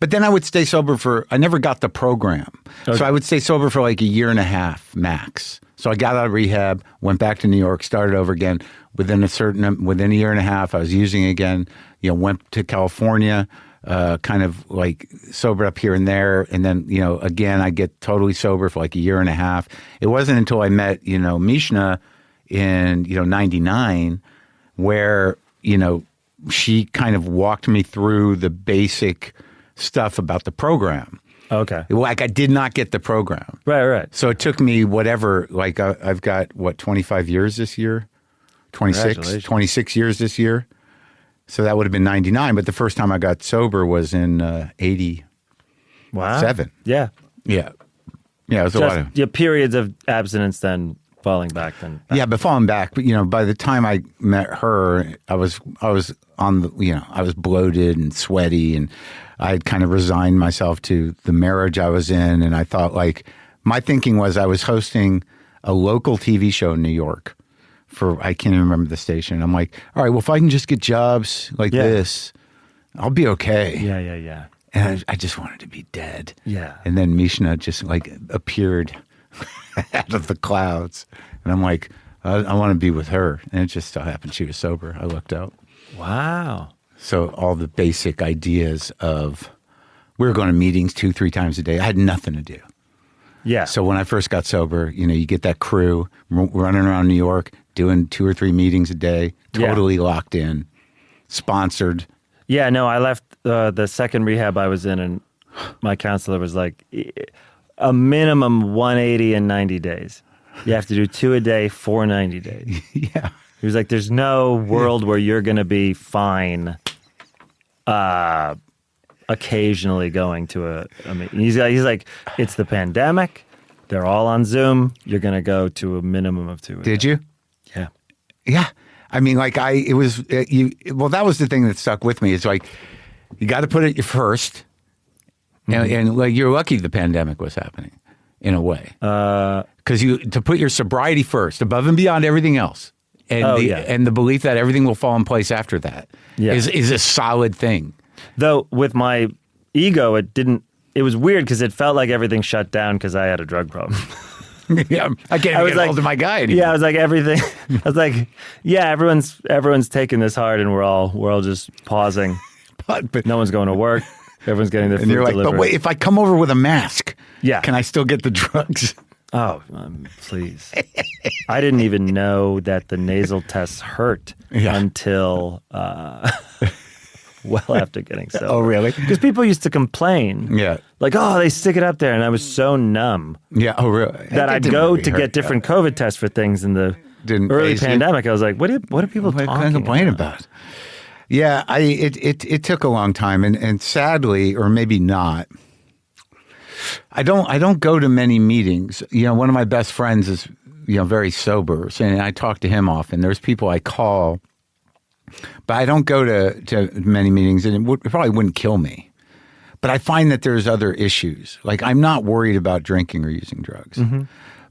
then I would stay sober I never got the program, so I would stay sober for like a year and a half max. So I got out of rehab, went back to New York, started over again. Within a year and a half, I was using again. Went to California. kind of like sobered up here and there. And then, again, I get totally sober for like a year and a half. It wasn't until I met, Mishna in, 99 where, she kind of walked me through the basic stuff about the program. Okay. Like I did not get the program. Right. So it took me whatever, like I've got, 25 years this year? 26 years this year. So that would have been 99. But the first time I got sober was in 87. Wow. Yeah. Yeah. Yeah, it was a lot of... Your periods of abstinence then falling back then. Yeah, but falling back. But, by the time I met her, I was on the, I was bloated and sweaty, and I had kind of resigned myself to the marriage I was in. And I thought, like, my thinking was I was hosting a local TV show in New York I can't even remember the station. I'm like, all right, well, if I can just get jobs like this, I'll be okay. Yeah. And I just wanted to be dead. Yeah. And then Mishna just like appeared out of the clouds. And I'm like, I want to be with her. And it just so happened she was sober. I lucked out. Wow. So all the basic ideas of, we were going to meetings 2-3 times a day. I had nothing to do. Yeah. So when I first got sober, you get that crew running around New York, doing 2 or 3 meetings a day, totally locked in, sponsored. Yeah, no, I left the second rehab I was in, and my counselor was like, a minimum 180 in 90 days. You have to do 2 a day for 90 days. Yeah. He was like, there's no world where you're going to be fine occasionally going to a meeting. He's like, it's the pandemic. They're all on Zoom. You're going to go to a minimum of 2 a day. Did you? Yeah. Yeah. I mean, like that was the thing that stuck with me. It's like, you got to put it first. And like, you're lucky the pandemic was happening in a way. Because to put your sobriety first, above and beyond everything else. And the belief that everything will fall in place after that is a solid thing. Though with my ego, it was weird because it felt like everything shut down because I had a drug problem. Yeah, I can't even get hold of my guy anymore. Yeah, I was like everything. I was like, yeah, everyone's taking this hard, and we're all just pausing. But no one's going to work. Everyone's getting their food delivered. Like, but wait, if I come over with a mask, yeah, can I still get the drugs? Oh, please. I didn't even know that the nasal tests hurt until well after getting sober. Oh, really? Because people used to complain. Yeah. Like, oh, they stick it up there. And I was so numb. Yeah. Oh, really? That I'd go to get different COVID tests for things in the early pandemic. I was like, what are people talking complain about? Yeah, it took a long time. And sadly, or maybe not, I don't go to many meetings. One of my best friends is, very sober. And I talk to him often. There's people I call, but I don't go to many meetings, and it probably wouldn't kill me. But I find that there's other issues. Like, I'm not worried about drinking or using drugs. Mm-hmm.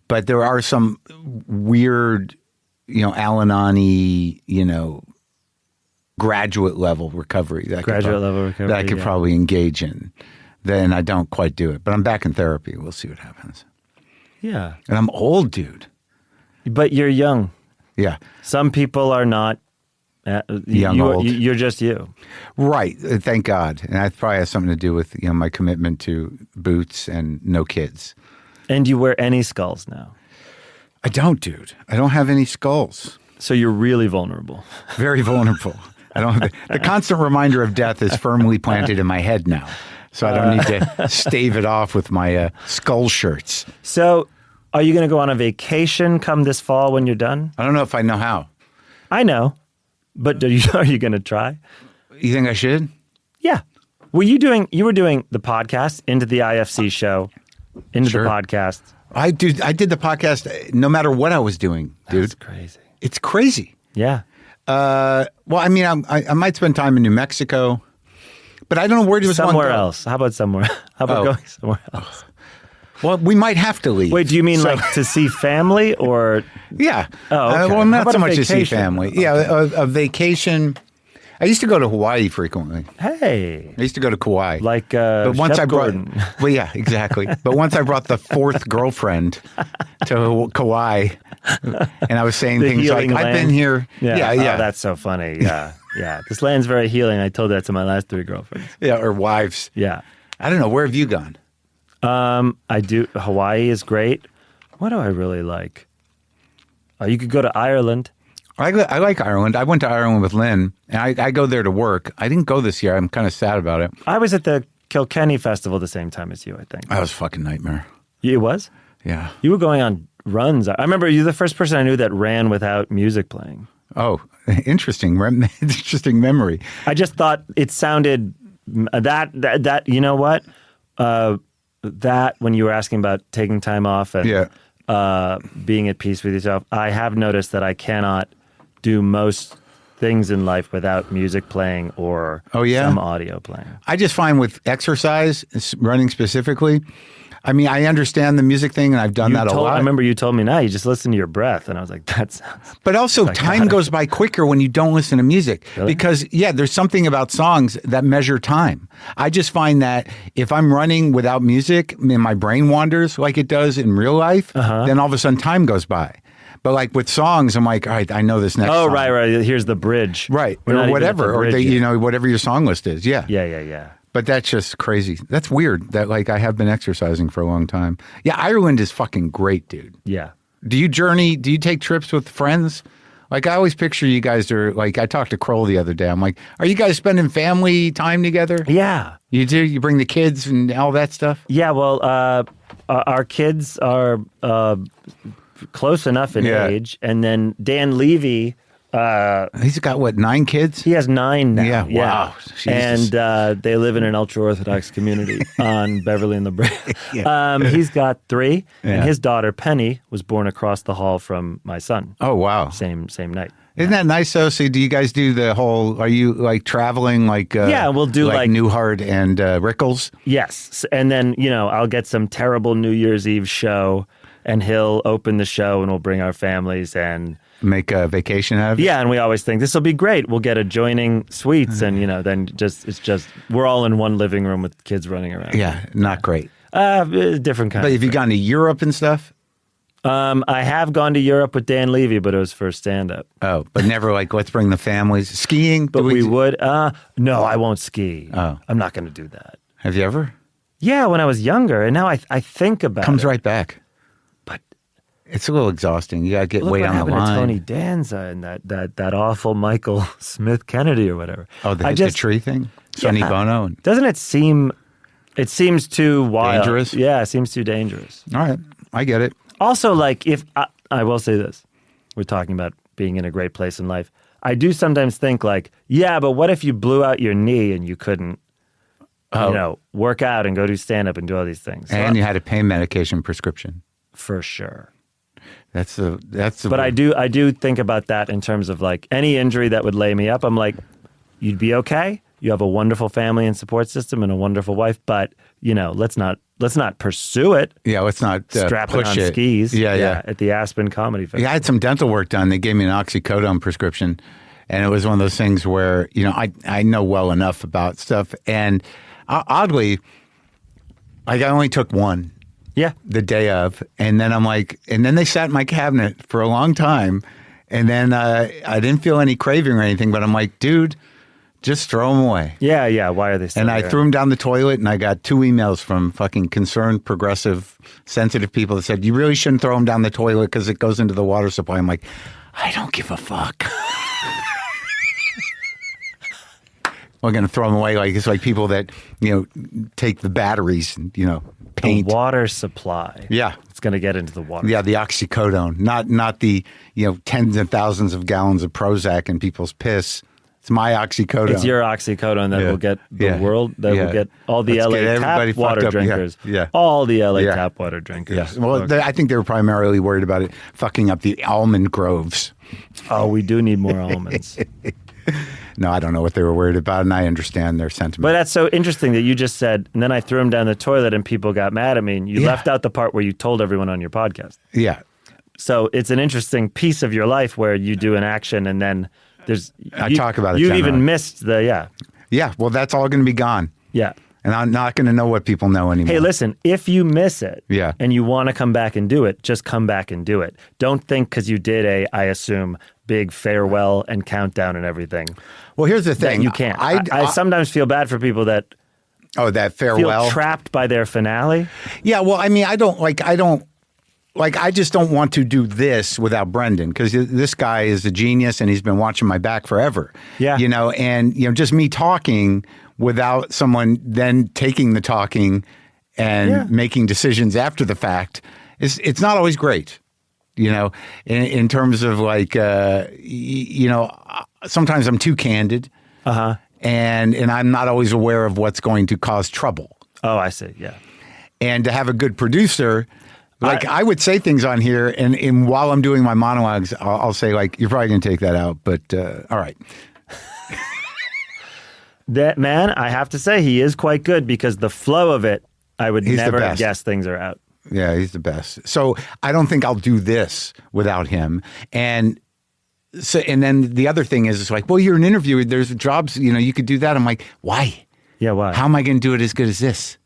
But there are some weird, Al-Anoni, graduate level recovery that I could probably engage in. Then I don't quite do it. But I'm back in therapy. We'll see what happens. Yeah. And I'm old, dude. But you're young. Yeah. Some people are not old. You're just you. Right. Thank God. And that probably has something to do with my commitment to boots and no kids. And you wear any skulls now? I don't, dude. I don't have any skulls. So you're really vulnerable. Very vulnerable. I don't. The constant reminder of death is firmly planted in my head now. So I don't need to stave it off with my skull shirts. So are you going to go on a vacation come this fall when you're done? I don't know if I know how. I know. But are you going to try? You think I should? Yeah. You were doing the podcast, Into the IFC show, Into the podcast. I did the podcast no matter what I was doing, dude. That's crazy. It's crazy. Yeah. Well, I mean, I might spend time in New Mexico, but I don't know where does somewhere else. How about somewhere? How about going somewhere else? Well, we might have to leave. Wait, do you mean like to see family or? Yeah. Oh, okay. Well, not so much to see family. Okay. Yeah, a vacation. I used to go to Hawaii frequently. Hey. I used to go to Kauai. Like but once Chef I brought, Gordon. Well, yeah, exactly. But once I brought the fourth girlfriend to Kauai, and I was saying things like, land. I've been here. Yeah. Oh, that's so funny. Yeah. Yeah. This land's very healing. I told that to my last 3 girlfriends. Yeah, or wives. Yeah. I don't know. Where have you gone? I do. Hawaii is great. What do I really like? You could go to Ireland. I like Ireland. I went to Ireland with Lynn, and I go there to work. I didn't go this year. I'm kind of sad about it. I was at the Kilkenny Festival the same time as you, I think. That was a fucking nightmare. It was? Yeah. You were going on runs. I remember you're the first person I knew that ran without music playing. Oh, interesting. Interesting memory. I just thought it sounded that you know what? That when you were asking about taking time off and being at peace with yourself, I have noticed that I cannot do most things in life without music playing or some audio playing. I just find with exercise, running specifically, I mean, I understand the music thing, and I've done that a lot. I remember you told me, you just listen to your breath. And I was like, that sounds... But also, time goes by quicker when you don't listen to music. Really? Because, there's something about songs that measure time. I just find that if I'm running without music and my brain wanders like it does in real life, then all of a sudden time goes by. But like with songs, I'm like, all right, I know this next song. Right. Here's the bridge. Right. Or whatever. Or, whatever your song list is. Yeah. Yeah. But that's just crazy. That's weird that I have been exercising for a long time. Yeah, Ireland is fucking great, dude. Yeah. Do you journey? Do you take trips with friends? I always picture you guys are I talked to Kroll the other day. I'm like, are you guys spending family time together? Yeah. You do? You bring the kids and all that stuff? Yeah, well, our kids are close enough in age. And then Dan Levy... he's got, 9 kids? He has 9 now. Yeah, wow. Jesus. And they live in an ultra-Orthodox community on Beverly and La Brea. He's got 3, and his daughter, Penny, was born across the hall from my son. Oh, wow. Same night. Isn't that nice, though? So do you guys do the whole, are you, traveling, we'll do, Newhart and Rickles? Yes. And then, I'll get some terrible New Year's Eve show, and he'll open the show, and we'll bring our families and... Make a vacation out of it? Yeah, and we always think this will be great. We'll get adjoining suites, and then it's just we're all in one living room with kids running around. Yeah, not great. Different kind. But have you gone to Europe and stuff? I have gone to Europe with Dan Levy, but it was for stand-up. Oh, but never let's bring the families skiing. But we would. No, I won't ski. Oh, I'm not going to do that. Have you ever? Yeah, when I was younger, and now I think about Comes it. right back. It's a little exhausting. You got to get way on the line. Look what happened to Tony Danza and that awful Michael Smith Kennedy or whatever. Oh, the tree thing? Sonny Bono? Doesn't it seem... It seems too wild. Dangerous? Yeah, it seems too dangerous. All right. I get it. Also, if... I will say this. We're talking about being in a great place in life. I do sometimes think but what if you blew out your knee and you couldn't, work out and go do stand-up and do all these things? And you had a pain medication prescription. For sure. That's But I do think about that in terms of any injury that would lay me up. I'm like, you'd be okay. You have a wonderful family and support system and a wonderful wife, but let's not pursue it. Yeah, let's not strap push it on skis. Yeah. At the Aspen Comedy Festival. Yeah, I had some dental work done. They gave me an oxycodone prescription, and it was one of those things where I know well enough about stuff, and oddly, I only took one. Yeah. The day of. And then I'm like, and then they sat in my cabinet for a long time. And then I didn't feel any craving or anything, but I'm like, dude, just throw them away. Yeah. Why are they still And there? I threw them down the toilet, and I got 2 emails from fucking concerned, progressive, sensitive people that said, you really shouldn't throw them down the toilet because it goes into the water supply. I'm like, I don't give a fuck. We're going to throw them away. It's like people that, take the batteries and, paint. The water supply. Yeah. It's going to get into the water. Yeah, the oxycodone, not the, tens of thousands of gallons of Prozac in people's piss. It's my oxycodone. It's your oxycodone that will get the world, that will get all the Let's LA tap water drinkers. Yeah. All the LA tap water drinkers. Yeah. Well, I think they were primarily worried about it fucking up the almond groves. Oh, we do need more almonds. No, I don't know what they were worried about, and I understand their sentiment. But that's so interesting that you just said, and then I threw him down the toilet and people got mad at me, and you left out the part where you told everyone on your podcast. Yeah. So it's an interesting piece of your life where you do an action and then I talk about it You generally. even missed the, Yeah, well, that's all going to be gone. Yeah. And I'm not going to know what people know anymore. Hey, listen, if you miss it Yeah. and you want to come back and do it, just come back and do it. Don't think because you did I assume, big farewell and countdown and everything. Well, here's the thing. You can't. I sometimes feel bad for people that that farewell. feel trapped by their finale. Yeah, well, I mean, I just don't want to do this without Brendan, because this guy is a genius and he's been watching my back forever. Yeah. And just me talking without someone then taking the talking and making decisions after the fact, it's not always great. In terms of sometimes I'm too candid. Uh-huh. And I'm not always aware of what's going to cause trouble. Oh, I see. Yeah. And to have a good producer, I would say things on here, and while I'm doing my monologues, I'll say, you're probably going to take that out, but all right. That man, I have to say, he is quite good, because the flow of it, I would never guess things are out. Yeah, he's the best. So I don't think I'll do this without him. And then the other thing is, it's well, you're an interviewer. There's jobs, you could do that. I'm like, why? Yeah, why? How am I going to do it as good as this?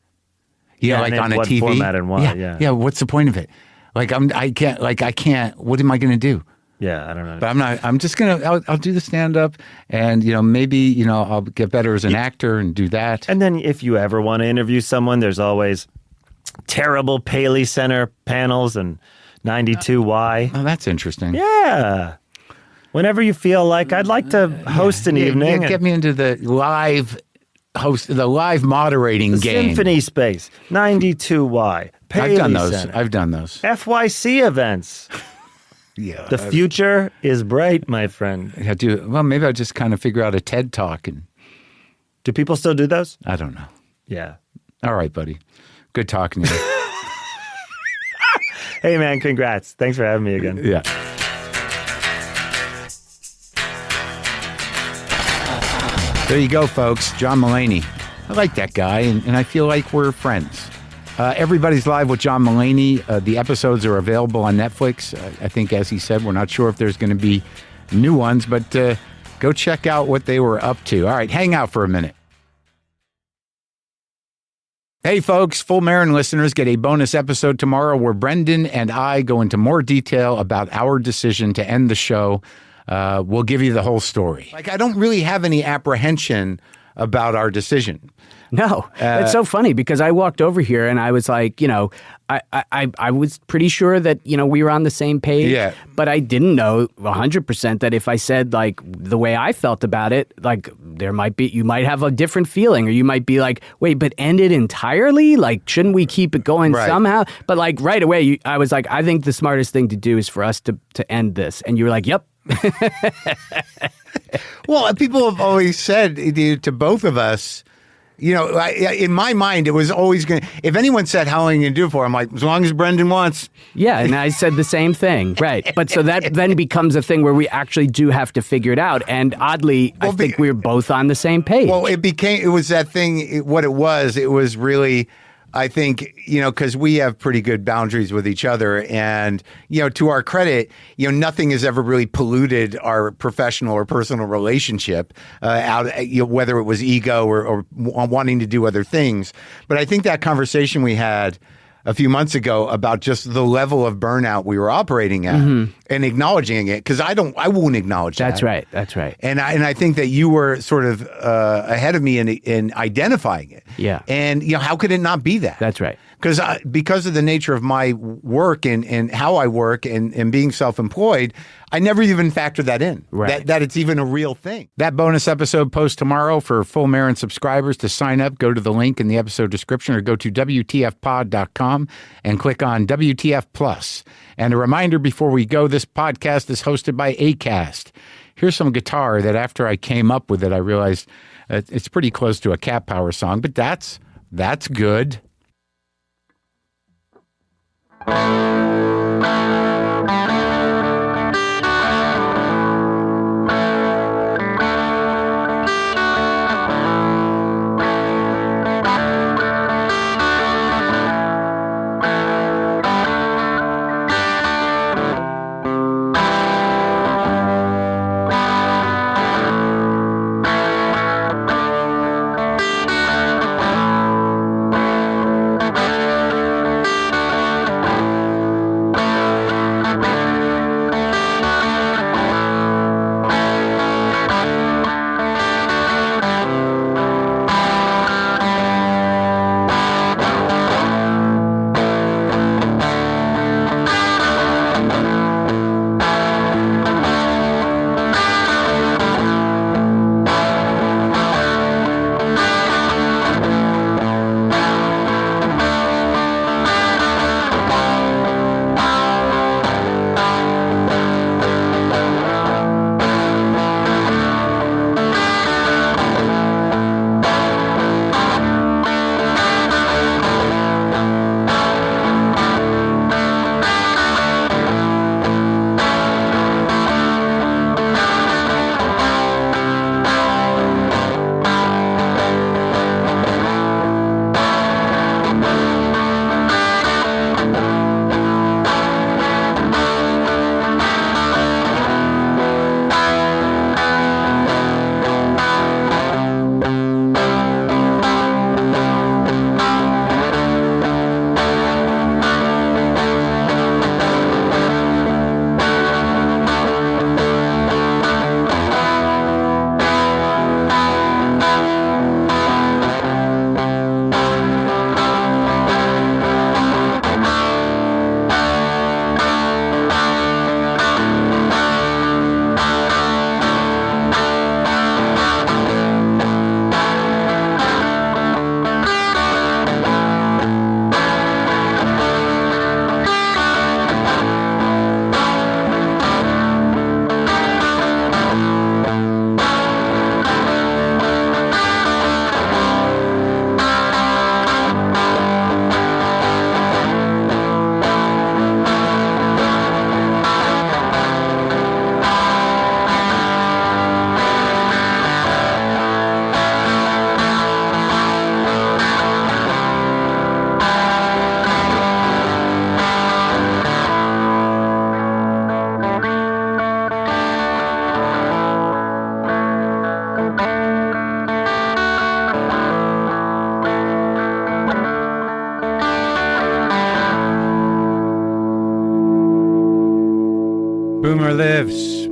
On a what TV format and why? Yeah. What's the point of it? I can't. What am I going to do? Yeah, I don't know. But I'm not. I'm just gonna. I'll do the stand up, and maybe I'll get better as an actor and do that. And then if you ever want to interview someone, there's always terrible Paley Center panels and 92Y. Oh, that's interesting. Yeah. Whenever you feel like I'd like to host an evening. Yeah, get me into the live moderating game. Symphony Space, 92Y. Paley I've done those. Center, I've done those. FYC events. Yeah. The future is bright, my friend. Maybe I'll just kind of figure out a TED Talk. And do people still do those? I don't know. Yeah. All right, buddy. Good talking to you. Hey, man, congrats. Thanks for having me again. Yeah. There you go, folks. John Mulaney. I like that guy, and I feel like we're friends. Everybody's Live with John Mulaney. The episodes are available on Netflix. I think, as he said, we're not sure if there's going to be new ones, but go check out what they were up to. All right, hang out for a minute. Hey, folks, Full Maron listeners get a bonus episode tomorrow where Brendan and I go into more detail about our decision to end the show. We'll give you the whole story. I don't really have any apprehension about our decision. No, it's so funny because I walked over here and I was like, I was pretty sure that, we were on the same page. Yeah. But I didn't know 100% that if I said the way I felt about it, you might have a different feeling, or you might be like, wait, but end it entirely? Shouldn't we keep it going somehow? But right away, I was like, I think the smartest thing to do is for us to end this. And you were like, yep. Well, people have always said to both of us, in my mind, it was always going to, if anyone said, how long are you going to do it for? I'm like, as long as Brendan wants. Yeah, and I said the same thing. Right. But so that then becomes a thing where we actually do have to figure it out. And oddly, I think we're both on the same page. Well, it was that thing, what it was really, I think, because we have pretty good boundaries with each other, and, to our credit, nothing has ever really polluted our professional or personal relationship whether it was ego or wanting to do other things. But I think that conversation we had a few months ago about just the level of burnout we were operating at and acknowledging it, because I won't acknowledge that. That's right. And I think that you were sort of ahead of me in identifying it. Yeah. And how could it not be that? That's right. Because of the nature of my work and how I work and being self-employed, I never even factored that in. Right. That it's even a real thing. That bonus episode posts tomorrow. For Full Maron subscribers, to sign up, go to the link in the episode description or go to WTFpod.com and click on WTF Plus. And a reminder before we go, this podcast is hosted by Acast. Here's some guitar that after I came up with it, I realized it's pretty close to a Cat Power song, but that's good.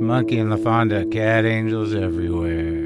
monkey in the Fonda, cat angels everywhere.